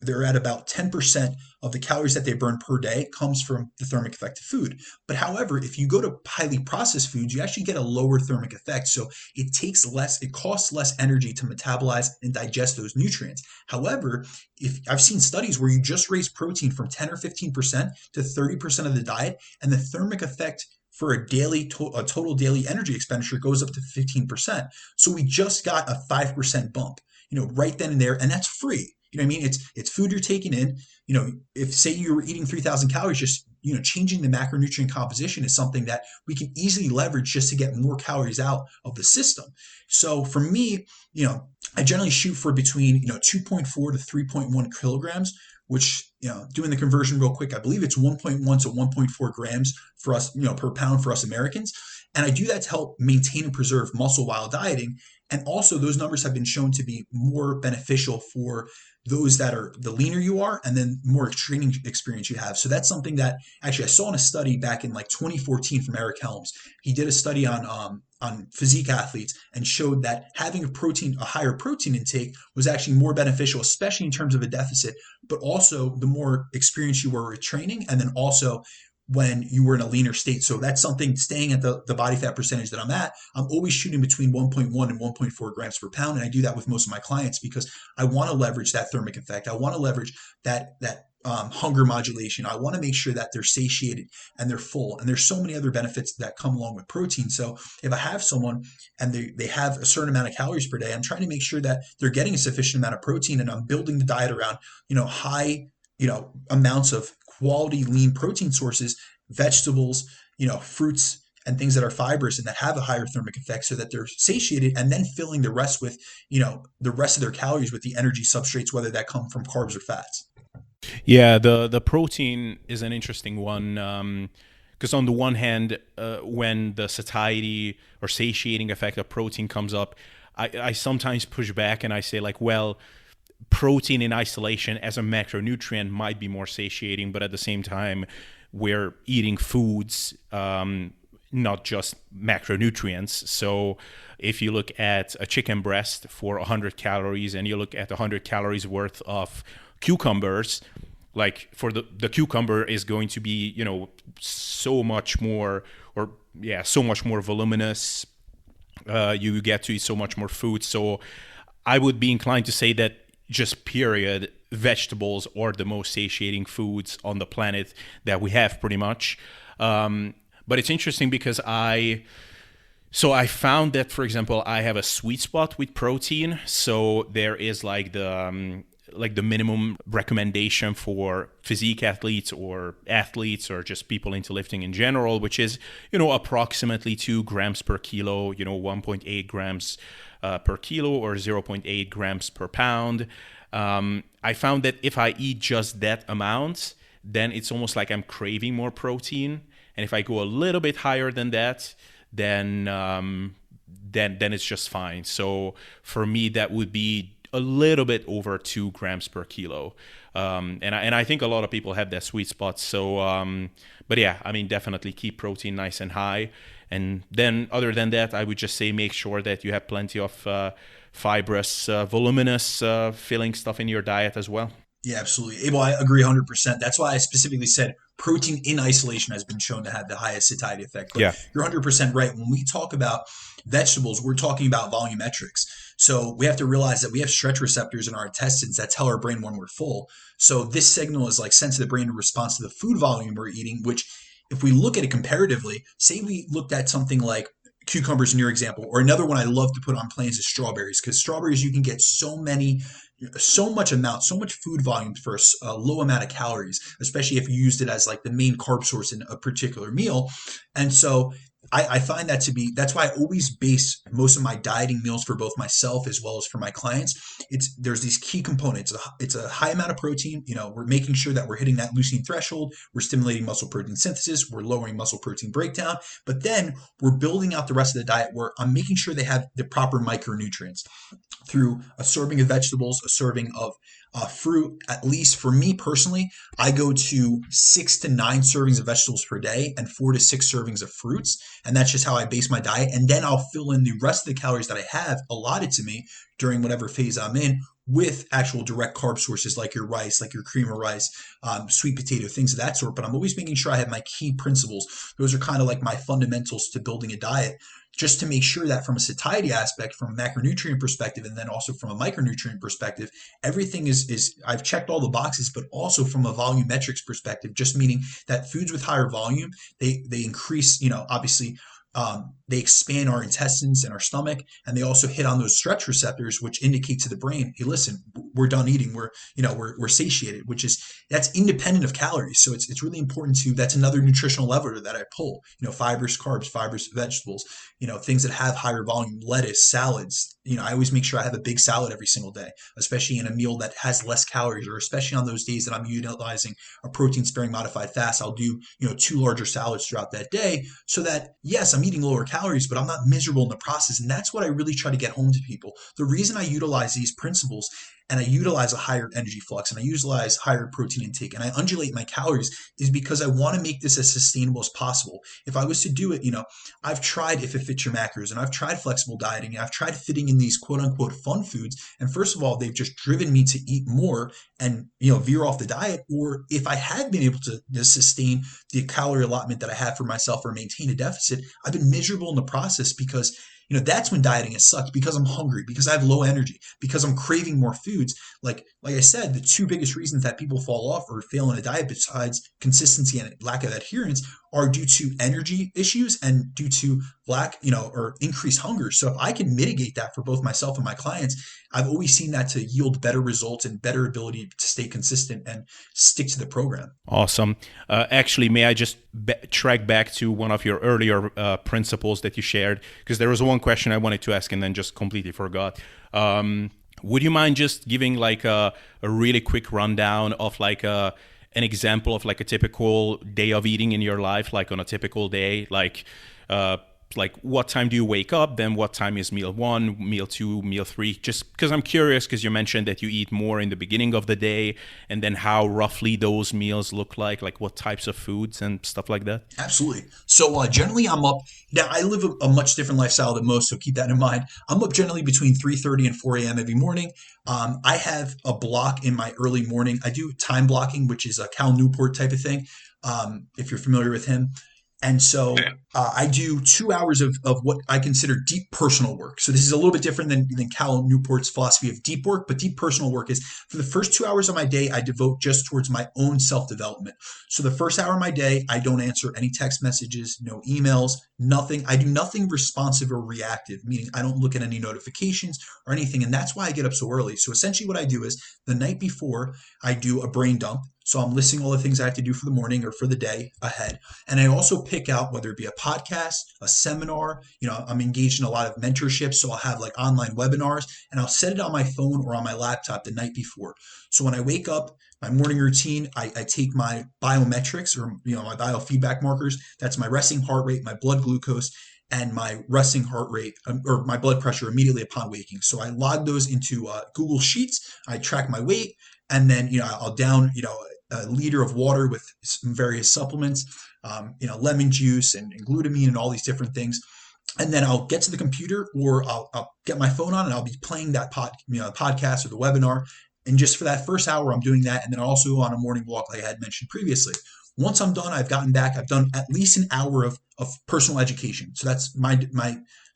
they're at about 10% of the calories that they burn per day comes from the thermic effect of food. But however, if you go to highly processed foods, you actually get a lower thermic effect. So it costs less energy to metabolize and digest those nutrients. However, if I've seen studies where you just raise protein from 10 or 15% to 30% of the diet, and the thermic effect for a total daily energy expenditure goes up to 15%. So we just got a 5% bump, right then and there, and that's free. You know what I mean? It's food you're taking in. If say you were eating 3,000 calories, just changing the macronutrient composition is something that we can easily leverage just to get more calories out of the system. So for me, I generally shoot for between 2.4 to 3.1 kilograms, which, doing the conversion real quick, I believe it's 1.1 to 1.4 grams for us, per pound for us Americans. And I do that to help maintain and preserve muscle while dieting. And also, those numbers have been shown to be more beneficial for those that are the leaner you are and then more training experience you have. So that's something that actually I saw in a study back in like 2014 from Eric Helms. He did a study on physique athletes and showed that having a higher protein intake was actually more beneficial, especially in terms of a deficit, but also the more experience you were with training, and then also when you were in a leaner state. So that's something, staying at the body fat percentage that I'm at, I'm always shooting between 1.1 and 1.4 grams per pound. And I do that with most of my clients because I want to leverage that thermic effect. I want to leverage that hunger modulation. I want to make sure that they're satiated and they're full. And there's so many other benefits that come along with protein. So if I have someone and they have a certain amount of calories per day, I'm trying to make sure that they're getting a sufficient amount of protein, and I'm building the diet around, high, amounts of quality lean protein sources, vegetables, fruits, and things that are fibrous and that have a higher thermic effect, so that they're satiated, and then filling the rest with, the rest of their calories with the energy substrates, whether that come from carbs or fats. Yeah, the protein is an interesting one, because on the one hand, when the satiety or satiating effect of protein comes up, I sometimes push back and I say like, well, protein in isolation as a macronutrient might be more satiating, but at the same time, we're eating foods, not just macronutrients. So if you look at a chicken breast for 100 calories and you look at 100 calories worth of cucumbers, like for the cucumber is going to be, so much more, so much more voluminous. You get to eat so much more food. So I would be inclined to say that just period, vegetables are the most satiating foods on the planet that we have, pretty much. But it's interesting because I found that, for example, I have a sweet spot with protein. So there is like the minimum recommendation for physique athletes or just people into lifting in general, which is, approximately 2 grams per kilo, 1.8 grams per kilo, or 0.8 grams per pound. I found that if I eat just that amount, then it's almost like I'm craving more protein. And if I go a little bit higher than that, then it's just fine. So for me, that would be a little bit over 2 grams per kilo. And I think a lot of people have that sweet spot. So, but yeah, I mean, definitely keep protein nice and high. And then other than that, I would just say make sure that you have plenty of fibrous, voluminous, filling stuff in your diet as well. Yeah, absolutely. Abel, I agree 100%. That's why I specifically said protein in isolation has been shown to have the highest satiety effect. But Yeah. you're 100% right. When we talk about vegetables, we're talking about volumetrics. So we have to realize that we have stretch receptors in our intestines that tell our brain when we're full. So this signal is like sent to the brain in response to the food volume we're eating, which, if we look at it comparatively, say we looked at something like cucumbers in your example, or another one I love to put on planes is strawberries, because strawberries, you can get so much food volume for a low amount of calories, especially if you used it as like the main carb source in a particular meal. And so I find that's why I always base most of my dieting meals for both myself as well as for my clients. There's these key components. It's a high amount of protein. We're making sure that we're hitting that leucine threshold. We're stimulating muscle protein synthesis. We're lowering muscle protein breakdown. But then we're building out the rest of the diet where I'm making sure they have the proper micronutrients through a serving of vegetables, a serving of fruit. At least for me personally, I go to 6 to 9 servings of vegetables per day and 4 to 6 servings of fruits. And that's just how I base my diet. And then I'll fill in the rest of the calories that I have allotted to me during whatever phase I'm in with actual direct carb sources like your rice, like your cream of rice, sweet potato, things of that sort. But I'm always making sure I have my key principles. Those are kind of like my fundamentals to building a diet, just to make sure that from a satiety aspect, from a macronutrient perspective, and then also from a micronutrient perspective, everything is I've checked all the boxes, but also from a volumetrics perspective, just meaning that foods with higher volume, they increase, obviously, they expand our intestines and our stomach, and they also hit on those stretch receptors, which indicate to the brain, hey, listen, we're done eating, we're satiated, that's independent of calories. So it's really important that's another nutritional lever that I pull, fibers, carbs, fibers, vegetables, things that have higher volume, lettuce, salads. I always make sure I have a big salad every single day, especially in a meal that has less calories, or especially on those days that I'm utilizing a protein sparing modified fast. I'll do, 2 larger salads throughout that day, so that, yes, I'm I'm eating lower calories, but I'm not miserable in the process. And that's what I really try to get home to people. The reason I utilize these principles and I utilize a higher energy flux and I utilize higher protein intake and I undulate my calories is because I want to make this as sustainable as possible. If I was to do it, I've tried If It Fits Your Macros and I've tried flexible dieting and I've tried fitting in these quote unquote fun foods. And first of all, they've just driven me to eat more and veer off the diet. Or if I had been able to sustain the calorie allotment that I had for myself or maintain a deficit, I've been miserable in the process because that's when dieting has sucked, because I'm hungry, because I have low energy, because I'm craving more foods. Like I said, the two biggest reasons that people fall off or fail in a diet, besides consistency and lack of adherence, are due to energy issues and due to lack, or increased hunger. So if I can mitigate that for both myself and my clients, I've always seen that to yield better results and better ability to stay consistent and stick to the program. Awesome. Actually, may I just track back to one of your earlier principles that you shared? Because there was one question I wanted to ask and then just completely forgot. Would you mind just giving like a really quick rundown of like an example of like a typical day of eating in your life, like on a typical day, like what time do you wake up, then what time is meal 1, meal 2, meal 3? Just because I'm curious, because you mentioned that you eat more in the beginning of the day, and then how roughly those meals look like what types of foods and stuff like that. Absolutely. So generally I'm up, now I live a much different lifestyle than most, so keep that in mind. I'm up generally between 3:30 and 4 a.m. every morning. I have a block in my early morning. I do time blocking, which is a Cal Newport type of thing, if you're familiar with him. And so I do 2 hours of what I consider deep personal work. So this is a little bit different than Cal Newport's philosophy of deep work, but deep personal work is for the first 2 hours of my day, I devote just towards my own self-development. So the first hour of my day, I don't answer any text messages, no emails, nothing. I do nothing responsive or reactive, meaning I don't look at any notifications or anything. And that's why I get up so early. So essentially what I do is the night before, I do a brain dump. So I'm listing all the things I have to do for the morning or for the day ahead. And I also pick out whether it be a podcast, a seminar, I'm engaged in a lot of mentorship. So I'll have like online webinars and I'll set it on my phone or on my laptop the night before. So when I wake up, my morning routine, I take my biometrics or, my biofeedback markers. That's my resting heart rate, my blood glucose, and my resting heart rate or my blood pressure immediately upon waking. So I log those into Google Sheets. I track my weight. And then, I'll down, a liter of water with some various supplements, lemon juice and glutamine and all these different things. And then I'll get to the computer or I'll get my phone on and I'll be playing that podcast or the webinar. And just for that first hour, I'm doing that. And then also on a morning walk, like I had mentioned previously. Once I'm done, I've gotten back, I've done at least an hour of personal education. So that's my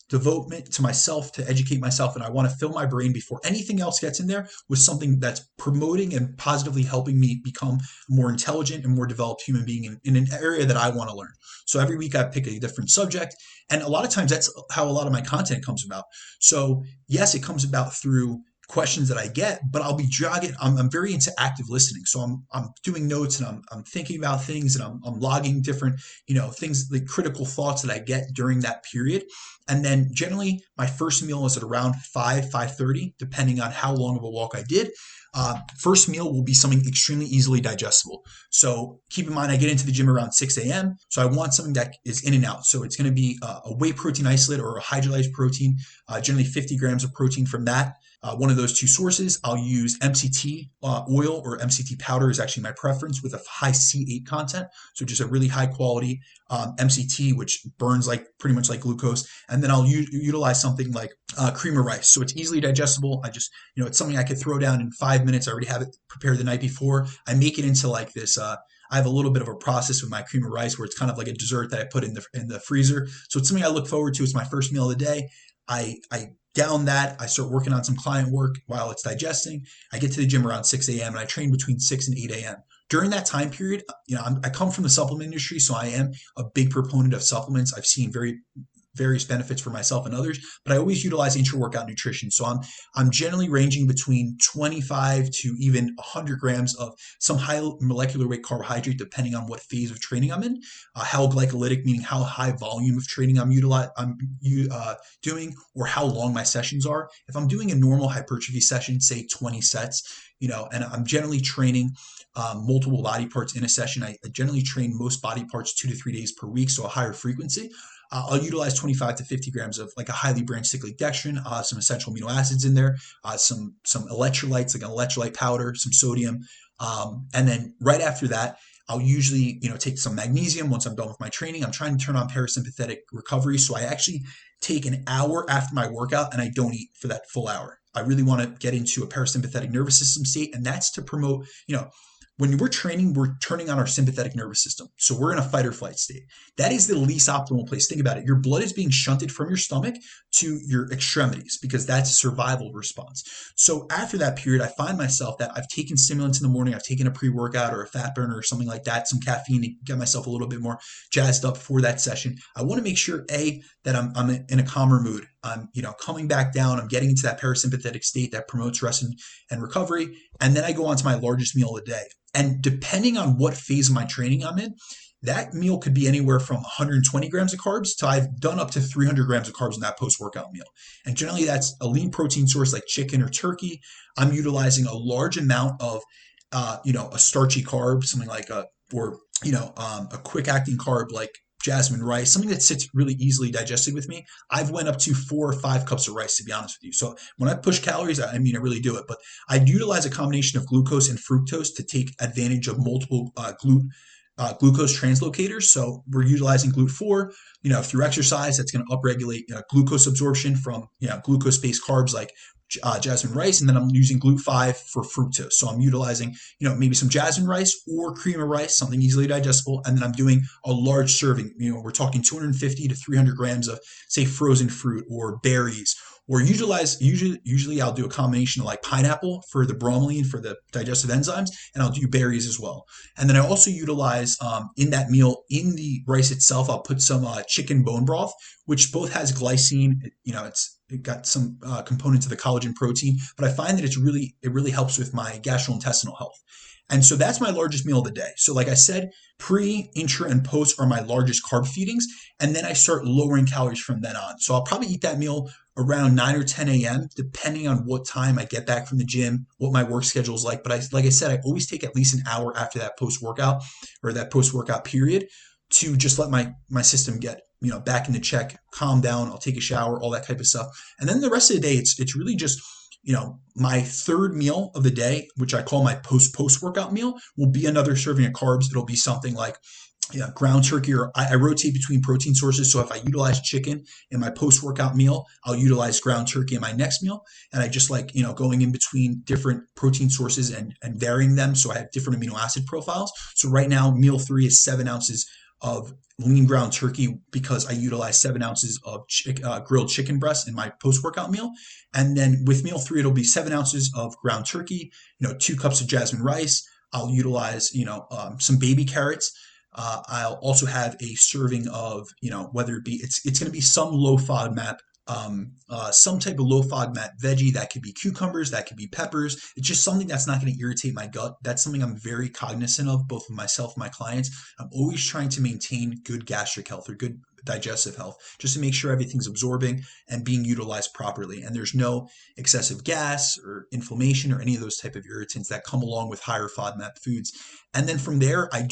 devotement to myself, to educate myself, and I want to fill my brain before anything else gets in there with something that's promoting and positively helping me become a more intelligent and more developed human being in an area that I want to learn. So every week I pick a different subject, and a lot of times that's how a lot of my content comes about. So yes, it comes about through questions that I get, but I'll be jogging. I'm very into active listening. So I'm doing notes and I'm thinking about things and I'm logging different, things, like critical thoughts that I get during that period. And then generally my first meal is at around 5:30, depending on how long of a walk I did. First meal will be something extremely easily digestible. So keep in mind, I get into the gym around 6 a.m. So I want something that is in and out. So it's going to be a whey protein isolate or a hydrolyzed protein, generally 50 grams of protein from that. One of those two sources. I'll use MCT oil or MCT powder is actually my preference with a high C8 content. So just a really high quality MCT, which burns pretty much like glucose. And then I'll utilize something like cream of rice. So it's easily digestible. I just, it's something I could throw down in 5 minutes. I already have it prepared the night before. I make it into like this. I have a little bit of a process with my cream of rice where it's kind of like a dessert that I put in the freezer. So it's something I look forward to. It's my first meal of the day. I down that, I start working on some client work while it's digesting. I get to the gym around 6 a.m. and I train between 6 and 8 a.m. During that time period, I come from the supplement industry, so I am a big proponent of supplements. I've seen various benefits for myself and others, but I always utilize intra-workout nutrition. So I'm generally ranging between 25 to even 100 grams of some high molecular weight carbohydrate, depending on what phase of training I'm in. How glycolytic, meaning how high volume of training I'm doing, or how long my sessions are. If I'm doing a normal hypertrophy session, say 20 sets, and I'm generally training multiple body parts in a session. I generally train most body parts 2 to 3 days per week, so a higher frequency. I'll utilize 25 to 50 grams of like a highly branched cyclic dextrin, some essential amino acids in there, some electrolytes like an electrolyte powder, some sodium, and then right after that, I'll usually, take some magnesium once I'm done with my training. I'm trying to turn on parasympathetic recovery, so I actually take an hour after my workout and I don't eat for that full hour. I really want to get into a parasympathetic nervous system state, and that's to promote, when we're training, we're turning on our sympathetic nervous system. So we're in a fight or flight state. That is the least optimal place. Think about it. Your blood is being shunted from your stomach to your extremities because that's a survival response. So after that period, I find myself that I've taken stimulants in the morning. I've taken a pre-workout or a fat burner or something like that, some caffeine to get myself a little bit more jazzed up for that session. I want to make sure, that I'm in a calmer mood. I'm, coming back down. I'm getting into that parasympathetic state that promotes rest and recovery. And then I go on to my largest meal of the day. And depending on what phase of my training I'm in, that meal could be anywhere from 120 grams of carbs to I've done up to 300 grams of carbs in that post-workout meal. And generally that's a lean protein source like chicken or turkey. I'm utilizing a large amount of, a starchy carb, something like a quick acting carb like jasmine rice, something that sits really easily digested with me. I've went up to 4 or 5 cups of rice, to be honest with you. So when I push calories, I really do it. But I utilize a combination of glucose and fructose to take advantage of multiple glucose translocators. So we're utilizing GLUT4, through exercise. That's going to upregulate glucose absorption from glucose-based carbs like jasmine rice, and then I'm using GLUT5 for fructose. So I'm utilizing, maybe some jasmine rice or cream of rice, something easily digestible, and then I'm doing a large serving. We're talking 250 to 300 grams of, say, frozen fruit or berries, or usually I'll do a combination of like pineapple for the bromelain for the digestive enzymes, and I'll do berries as well. And then I also utilize in that meal, in the rice itself, I'll put some chicken bone broth, which both has glycine. It got some components of the collagen protein, but I find that it really helps with my gastrointestinal health. And so that's my largest meal of the day. So like I said, pre, intra, and post are my largest carb feedings. And then I start lowering calories from then on. So I'll probably eat that meal around 9 or 10 a.m., depending on what time I get back from the gym, what my work schedule is like. But like I said, I always take at least an hour after that post-workout or that post-workout period to just let my system get back into check, calm down. I'll take a shower, all that type of stuff. And then the rest of the day, it's really just my third meal of the day, which I call my post-workout meal, will be another serving of carbs. It'll be something like ground turkey, or I rotate between protein sources. So if I utilize chicken in my post-workout meal, I'll utilize ground turkey in my next meal. And I just like, going in between different protein sources and varying them. So I have different amino acid profiles. So right now, meal 3 is 7 ounces of lean ground turkey because I utilize 7 ounces of grilled chicken breast in my post-workout meal. And then with meal 3, it'll be 7 ounces of ground turkey, 2 cups of jasmine rice. I'll utilize, some baby carrots. I'll also have a serving of, whether it be, it's going to be some low FODMAP, some type of low FODMAP veggie. That could be cucumbers, that could be peppers. It's just something that's not going to irritate my gut. That's something I'm very cognizant of, both with myself and my clients. I'm always trying to maintain good gastric health or good digestive health, just to make sure everything's absorbing and being utilized properly. And there's no excessive gas or inflammation or any of those type of irritants that come along with higher FODMAP foods. And then from there, I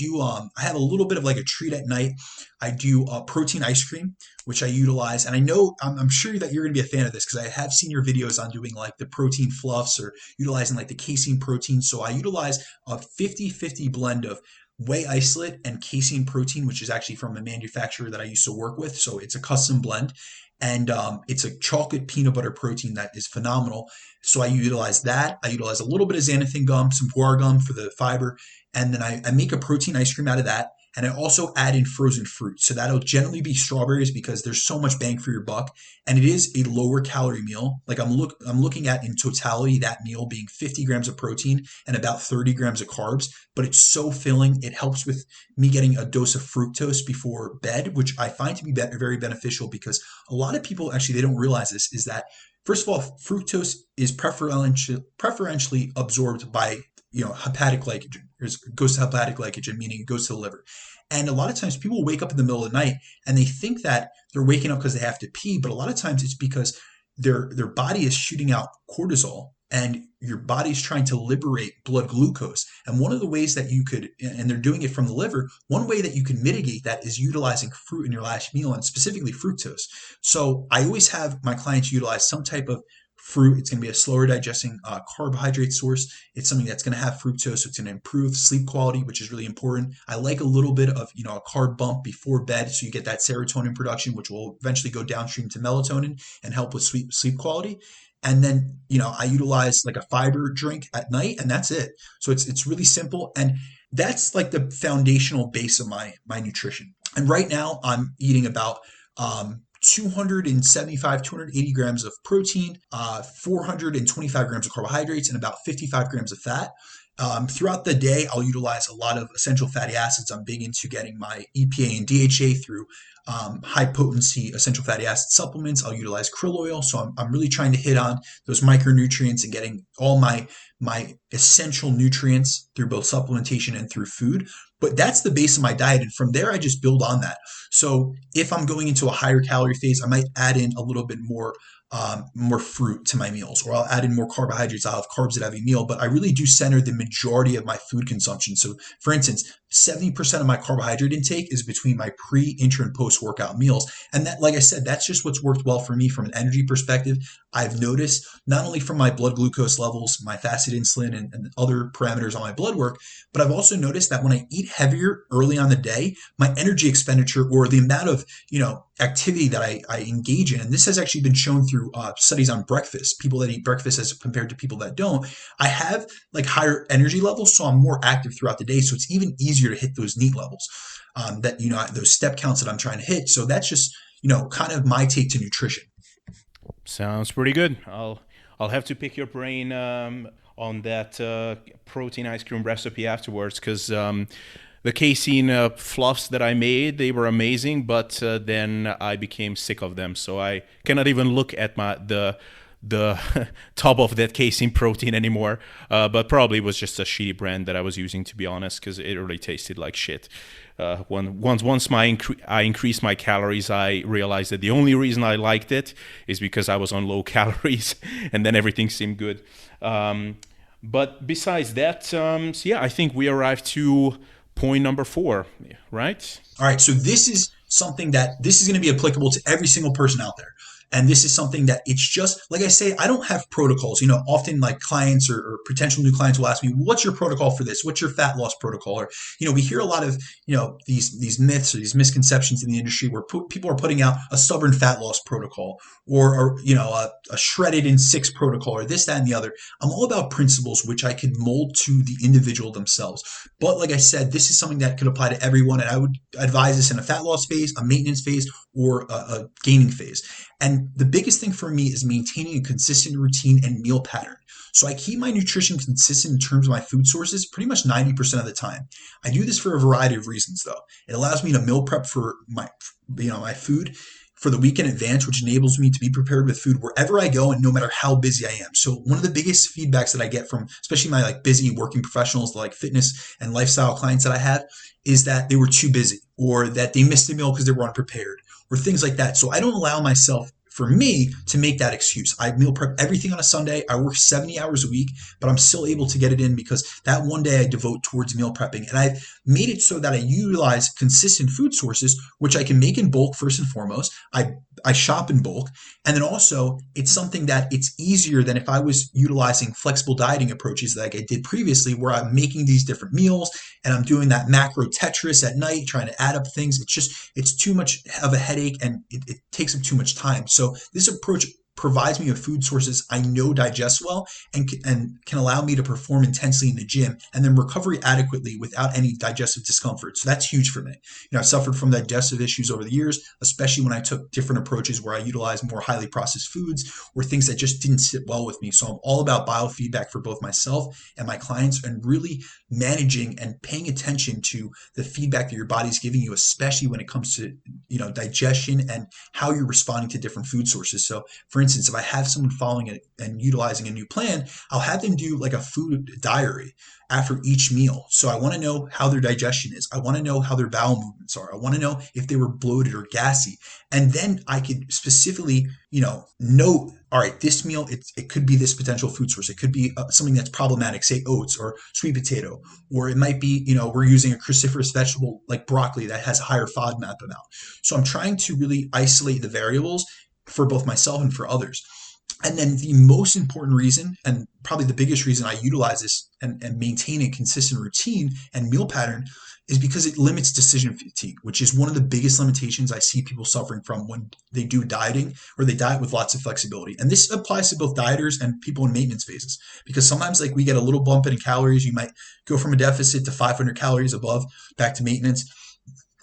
have a little bit of like a treat at night. I do protein ice cream, which I utilize. And I know, I'm sure that you're going to be a fan of this because I have seen your videos on doing like the protein fluffs or utilizing like the casein protein. So I utilize a 50-50 blend of whey isolate and casein protein, which is actually from a manufacturer that I used to work with. So it's a custom blend, and it's a chocolate peanut butter protein that is phenomenal. So I utilize that. I utilize a little bit of xanthan gum, some guar gum for the fiber, and then I make a protein ice cream out of that. And I also add in frozen fruit. So that'll generally be strawberries because there's so much bang for your buck. And it is a lower calorie meal. Like I'm looking at in totality, that meal being 50 grams of protein and about 30 grams of carbs, but it's so filling. It helps with me getting a dose of fructose before bed, which I find to be very beneficial because a lot of people, actually, they don't realize this, is that first of all, fructose is preferentially absorbed by hepatic glycogen. It goes to hepatic glycogen, meaning it goes to the liver. And a lot of times people wake up in the middle of the night and they think that they're waking up because they have to pee, but a lot of times it's because their body is shooting out cortisol and your body's trying to liberate blood glucose. And one of the ways that you could, and they're doing it from the liver, one way that you can mitigate that is utilizing fruit in your last meal, and specifically fructose. So I always have my clients utilize some type of fruit. It's going to be a slower digesting carbohydrate source. It's something that's going to have fructose, so it's going to improve sleep quality, which is really important. I like a little bit of, a carb bump before bed, so you get that serotonin production, which will eventually go downstream to melatonin and help with sleep quality. And then, I utilize like a fiber drink at night, and that's it. So it's really simple, and that's like the foundational base of my nutrition. And right now I'm eating about 275, 280 grams of protein, 425 grams of carbohydrates, and about 55 grams of fat. Throughout the day, I'll utilize a lot of essential fatty acids. I'm big into getting my EPA and DHA through high potency essential fatty acid supplements. I'll utilize krill oil. So I'm really trying to hit on those micronutrients and getting all my essential nutrients through both supplementation and through food. But that's the base of my diet. And from there, I just build on that. So if I'm going into a higher calorie phase, I might add in a little bit more fruit to my meals, or I'll add in more carbohydrates. I'll have carbs at every meal, but I really do center the majority of my food consumption. So for instance, 70% of my carbohydrate intake is between my pre, intra, and post workout meals. And that, like I said, that's just what's worked well for me from an energy perspective. I've noticed not only from my blood glucose levels, my fasted insulin, and other parameters on my blood work, but I've also noticed that when I eat heavier early on the day, my energy expenditure, or the amount of, activity that I engage in, and this has actually been shown through studies on breakfast, people that eat breakfast as compared to people that don't, I have like higher energy levels, so I'm more active throughout the day. So it's even easier to hit those NEAT levels, those step counts that I'm trying to hit. So that's just, kind of my take to nutrition. Sounds pretty good. I'll have to pick your brain on that protein ice cream recipe afterwards, because the casein fluffs that I made, they were amazing, but then I became sick of them, so I cannot even look at the top of that casein protein anymore. But probably it was just a shitty brand that I was using, to be honest, because it really tasted like shit. Once I increased my calories, I realized that the only reason I liked it is because I was on low calories, and then everything seemed good. But besides that, so yeah, I think we arrived to point number 4, right? All right. So this is something that this is going to be applicable to every single person out there. And this is something that it's just, like I say, I don't have protocols. Often like clients or potential new clients will ask me, what's your protocol for this? What's your fat loss protocol? Or, we hear a lot of, these myths or these misconceptions in the industry where people are putting out a stubborn fat loss protocol, or a shredded in 6 protocol, or this, that, and the other. I'm all about principles which I can mold to the individual themselves. But like I said, this is something that could apply to everyone. And I would advise this in a fat loss phase, a maintenance phase, or a gaining phase. And the biggest thing for me is maintaining a consistent routine and meal pattern. So I keep my nutrition consistent in terms of my food sources pretty much 90% of the time. I do this for a variety of reasons, though. It allows me to meal prep for my food for the week in advance, which enables me to be prepared with food wherever I go and no matter how busy I am. So one of the biggest feedbacks that I get from especially my busy working professionals, like fitness and lifestyle clients that I have, is that they were too busy, or that they missed a meal because they were unprepared, or things like that. So I don't allow myself, for me, to make that excuse. I meal prep everything on a Sunday. I work 70 hours a week, but I'm still able to get it in because that one day I devote towards meal prepping. And I've made it so that I utilize consistent food sources, which I can make in bulk first and foremost. I shop in bulk. And then also, it's something that it's easier than if I was utilizing flexible dieting approaches like I did previously, where I'm making these different meals and I'm doing that macro Tetris at night, trying to add up things. It's too much of a headache, and it takes up too much time. So this approach provides me with food sources I know digest well and can allow me to perform intensely in the gym and then recover adequately without any digestive discomfort. So that's huge for me. I've suffered from digestive issues over the years, especially when I took different approaches where I utilized more highly processed foods or things that just didn't sit well with me. So I'm all about biofeedback for both myself and my clients, and really managing and paying attention to the feedback that your body's giving you, especially when it comes to, digestion and how you're responding to different food sources. So for instance, if I have someone following it and utilizing a new plan, I'll have them do like a food diary after each meal. So I want to know how their digestion is. I want to know how their bowel movements are. I want to know if they were bloated or gassy. And then I could specifically, note, all right, this meal, it could be this potential food source. It could be something that's problematic, say oats or sweet potato, or it might be, we're using a cruciferous vegetable like broccoli that has a higher FODMAP amount. So I'm trying to really isolate the variables for both myself and for others. And then the most important reason, and probably the biggest reason I utilize this and maintain a consistent routine and meal pattern, is because it limits decision fatigue, which is one of the biggest limitations I see people suffering from when they do dieting or they diet with lots of flexibility. And this applies to both dieters and people in maintenance phases, because sometimes like we get a little bump in calories. You might go from a deficit to 500 calories above back to maintenance.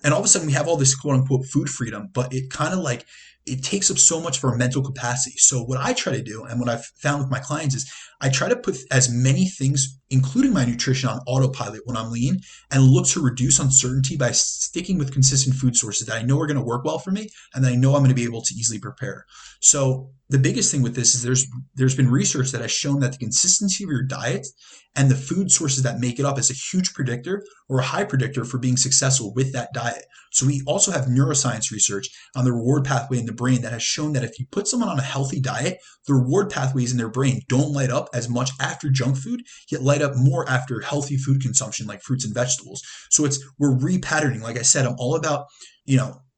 And all of a sudden we have all this quote unquote food freedom, but it kind of like it takes up so much of our mental capacity. So what I try to do, and what I've found with my clients, is I try to put as many things, including my nutrition, on autopilot when I'm lean, and look to reduce uncertainty by sticking with consistent food sources that I know are going to work well for me and that I know I'm going to be able to easily prepare. So the biggest thing with this is there's been research that has shown that the consistency of your diet and the food sources that make it up is a huge predictor or a high predictor for being successful with that diet. So we also have neuroscience research on the reward pathway in the brain that has shown that if you put someone on a healthy diet, the reward pathways in their brain don't light up as much after junk food, yet light up more after healthy food consumption like fruits and vegetables. So we're repatterning. Like I said, I'm all about,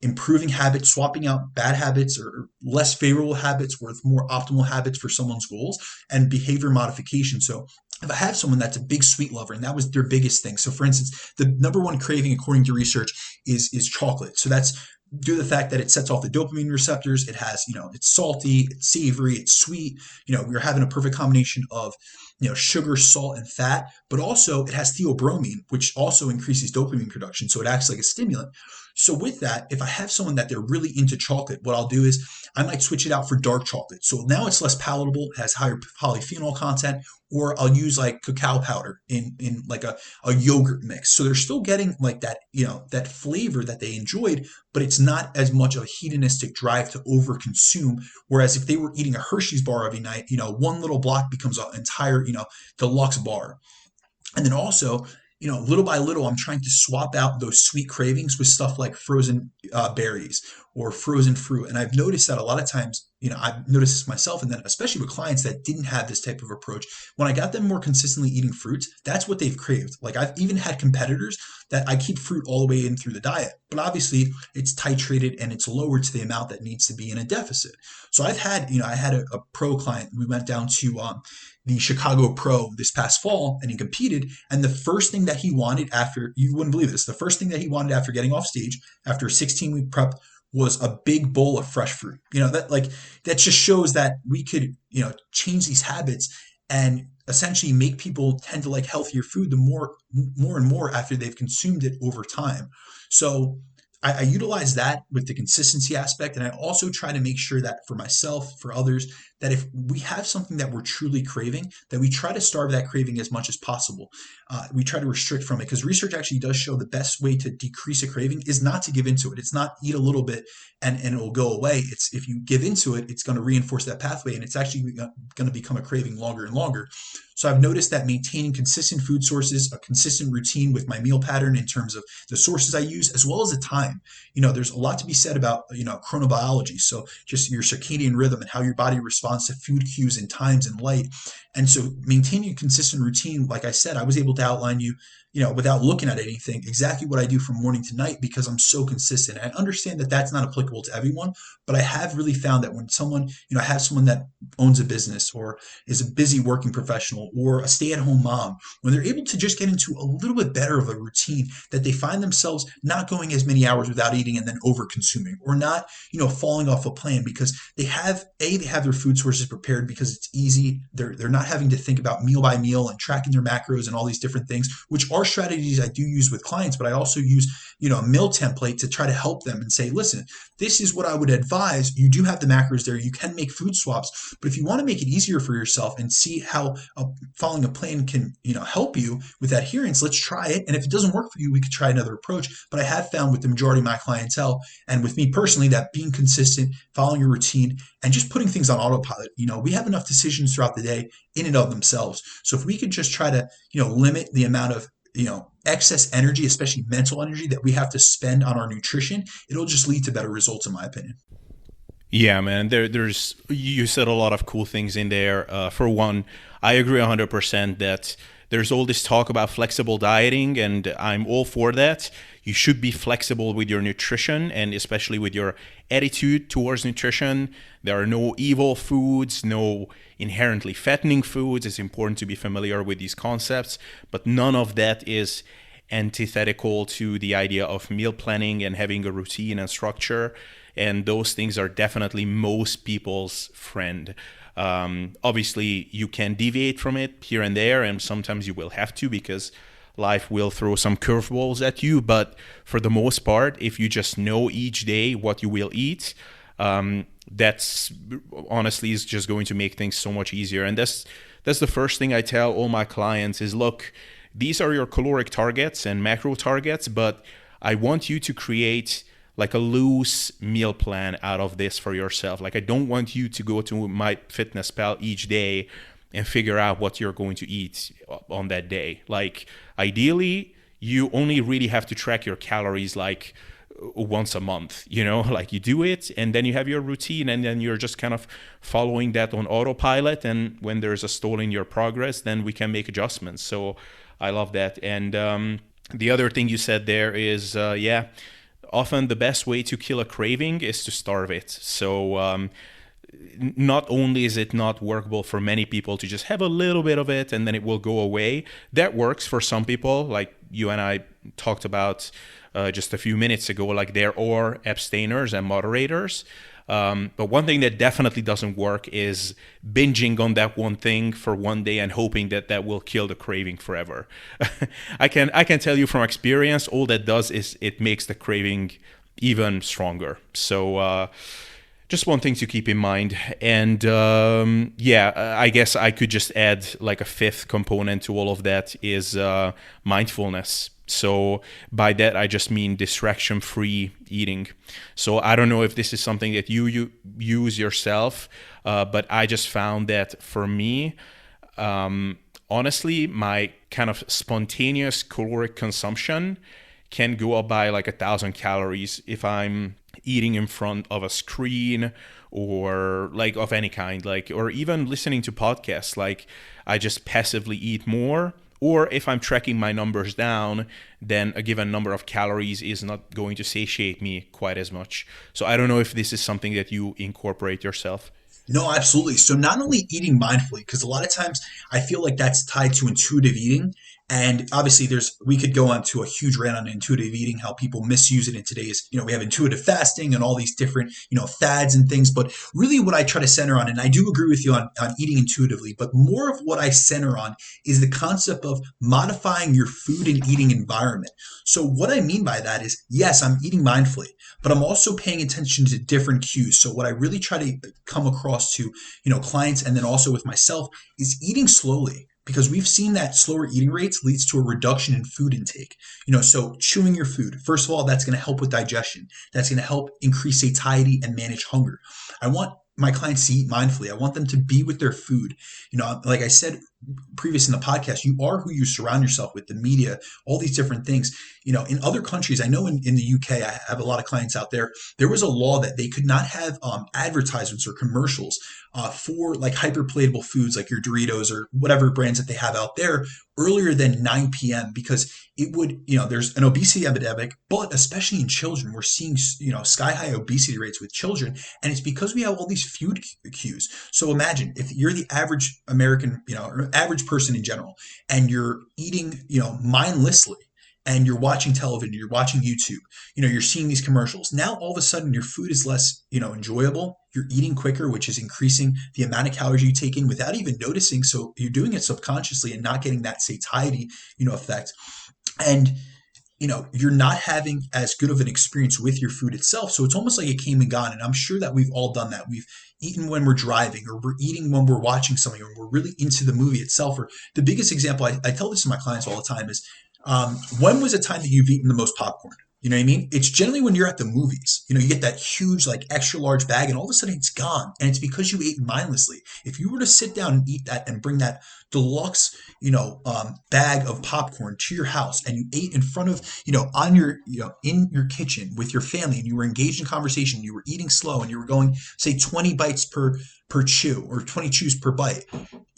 improving habits, swapping out bad habits or less favorable habits with more optimal habits for someone's goals, and behavior modification. So if I have someone that's a big sweet lover and that was their biggest thing. So for instance, the number one craving according to research is chocolate. So that's due to the fact that it sets off the dopamine receptors. It has, it's salty, it's savory, it's sweet. We're having a perfect combination of, sugar, salt, and fat, but also it has theobromine, which also increases dopamine production. So it acts like a stimulant. So with that, if I have someone that they're really into chocolate, what I'll do is I might switch it out for dark chocolate. So now it's less palatable, it has higher polyphenol content, or I'll use like cacao powder in like a yogurt mix. So they're still getting like that, that flavor that they enjoyed, but it's not as much of a hedonistic drive to overconsume. Whereas if they were eating a Hershey's bar every night, one little block becomes an entire, deluxe bar. And then also, little by little, I'm trying to swap out those sweet cravings with stuff like frozen berries or frozen fruit. And I've noticed that a lot of times, I've noticed this myself, and then especially with clients that didn't have this type of approach, when I got them more consistently eating fruits, that's what they've craved. Like I've even had competitors that I keep fruit all the way in through the diet, but obviously it's titrated and it's lowered to the amount that needs to be in a deficit. So I had a pro client. We went down to the Chicago Pro this past fall, and he competed. And the first thing that he wanted after, you wouldn't believe this, the first thing that he wanted after getting off stage, after a 16-week prep, was a big bowl of fresh fruit. That just shows that we could, change these habits and essentially make people tend to like healthier food the more and more after they've consumed it over time. So I utilize that with the consistency aspect. And I also try to make sure that for myself, for others, that if we have something that we're truly craving, that we try to starve that craving as much as possible. We try to restrict from it, because research actually does show the best way to decrease a craving is not to give into it. It's not eat a little bit and it will go away. It's if you give into it, it's going to reinforce that pathway, and it's actually going to become a craving longer and longer. So I've noticed that maintaining consistent food sources, a consistent routine with my meal pattern in terms of the sources I use, as well as the time. There's a lot to be said about, chronobiology. So just your circadian rhythm and how your body responds to food cues and times and light. And so maintaining a consistent routine, like I said, I was able to outline you, without looking at anything, exactly what I do from morning to night, because I'm so consistent. I understand that that's not applicable to everyone, but I have really found that when someone, I have someone that owns a business or is a busy working professional or a stay-at-home mom, when they're able to just get into a little bit better of a routine, that they find themselves not going as many hours without eating and then over consuming, or not, falling off a plan, because they have their food sources prepared because it's easy. They're not having to think about meal by meal and tracking their macros and all these different things, which are strategies I do use with clients, but I also use, a meal template to try to help them and say, listen, this is what I would advise. You do have the macros there. You can make food swaps, but if you want to make it easier for yourself and see how following a plan can, help you with adherence, let's try it. And if it doesn't work for you, we could try another approach. But I have found with the majority of my clientele, and with me personally, that being consistent, following your routine, and just putting things on autopilot, we have enough decisions throughout the day in and of themselves. So if we could just try to, limit the amount of, excess energy, especially mental energy, that we have to spend on our nutrition, it'll just lead to better results, in my opinion. Yeah, man. There's you said a lot of cool things in there. For one, I agree 100% that there's all this talk about flexible dieting, and I'm all for that. You should be flexible with your nutrition, and especially with your attitude towards nutrition. There are no evil foods, no inherently fattening foods. It's important to be familiar with these concepts, but none of that is antithetical to the idea of meal planning and having a routine and structure. And those things are definitely most people's friend. Obviously, you can deviate from it here and there, and sometimes you will have to because life will throw some curveballs at you. But for the most part, if you just know each day what you will eat, that's honestly is just going to make things so much easier. And that's the first thing I tell all my clients is, look, these are your caloric targets and macro targets, but I want you to create like a loose meal plan out of this for yourself. Like I don't want you to go to my fitness pal each day and figure out what you're going to eat on that day. Like ideally, you only really have to track your calories like once a month, like you do it and then you have your routine and then you're just kind of following that on autopilot. And when there's a stall in your progress, then we can make adjustments. So I love that. And the other thing you said there is, often the best way to kill a craving is to starve it. So not only is it not workable for many people to just have a little bit of it and then it will go away. That works for some people, like you and I talked about just a few minutes ago. Like there are abstainers and moderators. But one thing that definitely doesn't work is binging on that one thing for one day and hoping that that will kill the craving forever. I can tell you from experience, all that does is it makes the craving even stronger. So just one thing to keep in mind. And I guess I could just add like a fifth component to all of that is mindfulness. So by that, I just mean distraction-free eating. So I don't know if this is something that you use yourself, but I just found that for me, honestly, my kind of spontaneous caloric consumption can go up by like 1,000 calories if I'm eating in front of a screen or like of any kind, like, or even listening to podcasts. Like I just passively eat more. Or if I'm tracking my numbers down, then a given number of calories is not going to satiate me quite as much. So I don't know if this is something that you incorporate yourself. No, absolutely. So not only eating mindfully, because a lot of times I feel like that's tied to intuitive eating. And obviously we could go on to a huge rant on intuitive eating, how people misuse it in today's, we have intuitive fasting and all these different, fads and things. But really what I try to center on, and I do agree with you on eating intuitively, but more of what I center on is the concept of modifying your food and eating environment. So what I mean by that is, yes, I'm eating mindfully, but I'm also paying attention to different cues. So what I really try to come across to, clients and then also with myself is eating slowly, because we've seen that slower eating rates leads to a reduction in food intake. So chewing your food, first of all, that's going to help with digestion. That's going to help increase satiety and manage hunger. I want my clients to eat mindfully. I want them to be with their food. Like I said previous in the podcast, you are who you surround yourself with, the media, all these different things. In other countries, I know in the UK, I have a lot of clients out there. There was a law that they could not have advertisements or commercials for like hyperpalatable foods like your Doritos or whatever brands that they have out there earlier than 9 p.m. because it would, there's an obesity epidemic, but especially in children, we're seeing, sky high obesity rates with children. And it's because we have all these food cues. So imagine if you're the average American, or average person in general, and you're eating, mindlessly, and you're watching television, you're watching YouTube, you're seeing these commercials. Now, all of a sudden, your food is less, enjoyable. You're eating quicker, which is increasing the amount of calories you take in without even noticing. So you're doing it subconsciously and not getting that satiety, effect. And, you're not having as good of an experience with your food itself. So it's almost like it came and gone. And I'm sure that we've all done that. We've eaten when we're driving, or we're eating when we're watching something, or we're really into the movie itself. Or the biggest example, I tell this to my clients all the time is, when was a time that you've eaten the most popcorn? You know what I mean? It's generally when you're at the movies. You get that huge, like extra large bag, and all of a sudden it's gone. And it's because you ate mindlessly. If you were to sit down and eat that and bring that deluxe, bag of popcorn to your house, and you ate in front of, on your, in your kitchen with your family, and you were engaged in conversation, you were eating slow, and you were going, say, 20 bites per chew or 20 chews per bite,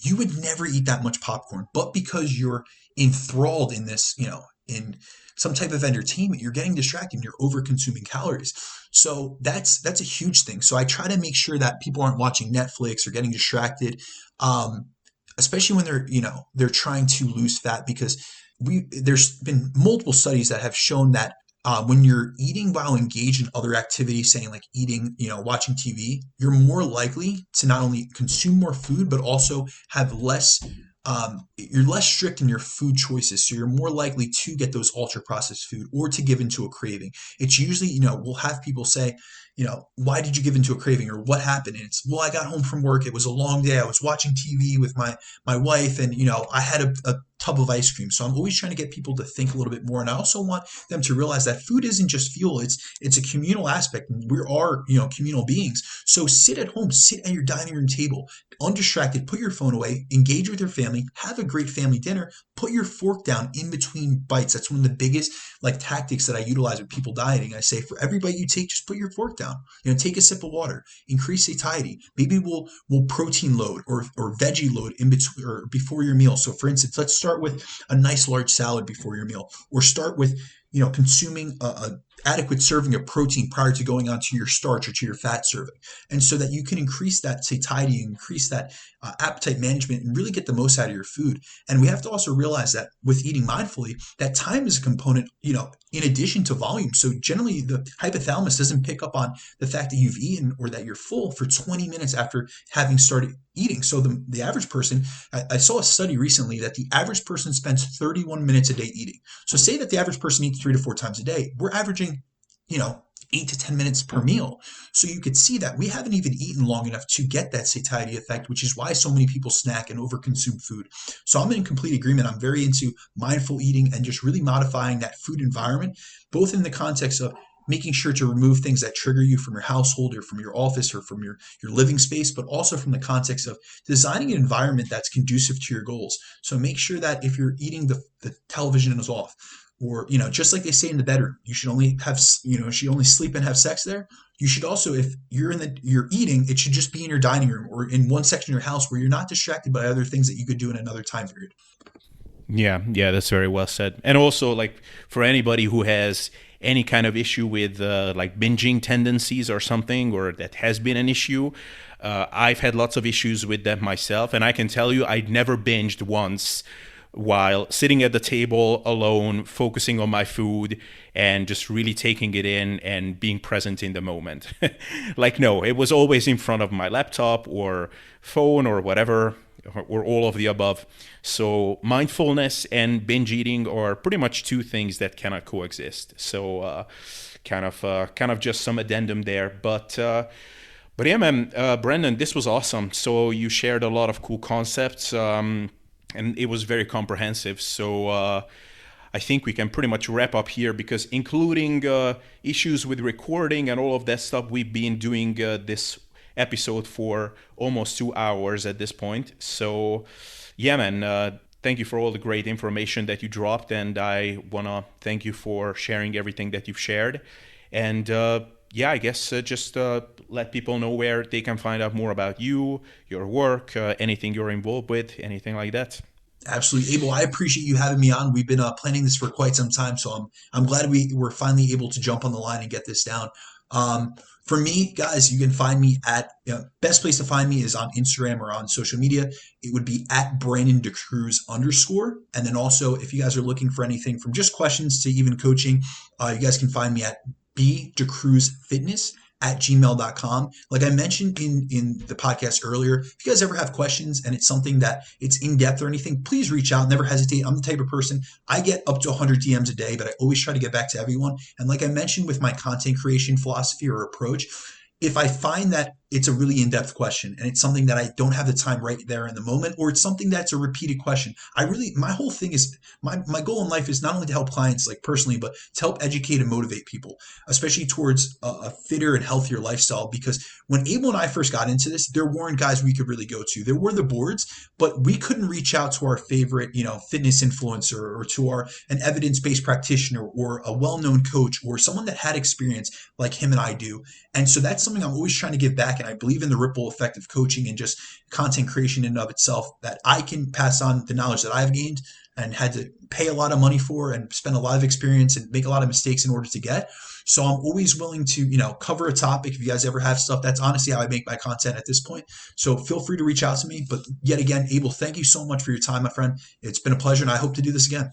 you would never eat that much popcorn. But because you're enthralled in this, in some type of entertainment, you're getting distracted and you're over consuming calories. So that's a huge thing. So I try to make sure that people aren't watching Netflix or getting distracted, especially when they're trying to lose fat, because there's been multiple studies that have shown that when you're eating while engaged in other activities, saying like eating, watching TV, you're more likely to not only consume more food, but also have you're less strict in your food choices. So you're more likely to get those ultra processed food or to give into a craving. It's usually, we'll have people say, why did you give into a craving, or what happened? And it's, well, I got home from work. It was a long day. I was watching TV with my wife, and, I had a tub of ice cream. So I'm always trying to get people to think a little bit more. And I also want them to realize that food isn't just fuel. It's a communal aspect. We are, communal beings. So sit at home, sit at your dining room table, undistracted, put your phone away, engage with your family, have a great family dinner, put your fork down in between bites. That's one of the biggest like tactics that I utilize with people dieting. I say, for every bite you take, just put your fork down. Take a sip of water, increase satiety. Maybe we'll protein load or veggie load in between or before your meal. So for instance, let's start with a nice large salad before your meal, or start with consuming a adequate serving of protein prior to going on to your starch or to your fat serving. And so that you can increase that satiety, increase that appetite management, and really get the most out of your food. And we have to also realize that with eating mindfully, that time is a component, in addition to volume. So generally the hypothalamus doesn't pick up on the fact that you've eaten or that you're full for 20 minutes after having started eating. So the average person, I saw a study recently that the average person spends 31 minutes a day eating. So say that the average person eats 3 to 4 times a day. We're averaging, 8 to 10 minutes per meal. So you could see that we haven't even eaten long enough to get that satiety effect, which is why so many people snack and overconsume food. So I'm in complete agreement. I'm very into mindful eating and just really modifying that food environment, both in the context of making sure to remove things that trigger you from your household or from your office or from your living space, but also from the context of designing an environment that's conducive to your goals. So make sure that if you're eating, the television is off, or just like they say in the bedroom, you should only have should only sleep and have sex there. You should also, if you're eating, it should just be in your dining room or in one section of your house where you're not distracted by other things that you could do in another time period. Yeah, that's very well said. And also, like, for anybody who has any kind of issue with like binging tendencies or something, or that has been an issue, I've had lots of issues with that myself, and I can tell you I'd never binged once while sitting at the table alone, focusing on my food and just really taking it in and being present in the moment. Like, no, it was always in front of my laptop or phone or whatever, or all of the above. So mindfulness and binge eating are pretty much two things that cannot coexist. So kind of just some addendum there. But yeah, man, Brendan, this was awesome. So you shared a lot of cool concepts. And it was very comprehensive. So I think we can pretty much wrap up here, because including issues with recording and all of that stuff, we've been doing this episode for almost 2 hours at this point. So yeah, man, thank you for all the great information that you dropped. And I want to thank you for sharing everything that you've shared. And yeah, I guess just let people know where they can find out more about you, your work, anything you're involved with, anything like that. Absolutely, Abel. I appreciate you having me on. We've been planning this for quite some time, so I'm glad we were finally able to jump on the line and get this down. For me, guys, you can find me at best place to find me is on Instagram or on social media. It would be at Brandon DaCruz _. And then also, if you guys are looking for anything from just questions to even coaching, you guys can find me at bdacruzfitness@gmail.com. Like I mentioned in the podcast earlier, if you guys ever have questions and it's something that it's in depth or anything, please reach out. Never hesitate. I'm the type of person, I get up to 100 DMs a day, but I always try to get back to everyone. And like I mentioned with my content creation philosophy or approach, if I find that it's a really in-depth question, and it's something that I don't have the time right there in the moment, or it's something that's a repeated question. My whole thing is, my goal in life is not only to help clients like personally, but to help educate and motivate people, especially towards a fitter and healthier lifestyle. Because when Abel and I first got into this, there weren't guys we could really go to. There were the boards, but we couldn't reach out to our favorite, fitness influencer, or to an evidence-based practitioner, or a well-known coach, or someone that had experience like him and I do. And so that's something I'm always trying to give back. And I believe in the ripple effect of coaching and just content creation in and of itself, that I can pass on the knowledge that I've gained and had to pay a lot of money for and spend a lot of experience and make a lot of mistakes in order to get. So I'm always willing to, cover a topic. If you guys ever have stuff, that's honestly how I make my content at this point. So feel free to reach out to me. But yet again, Abel, thank you so much for your time, my friend. It's been a pleasure, and I hope to do this again.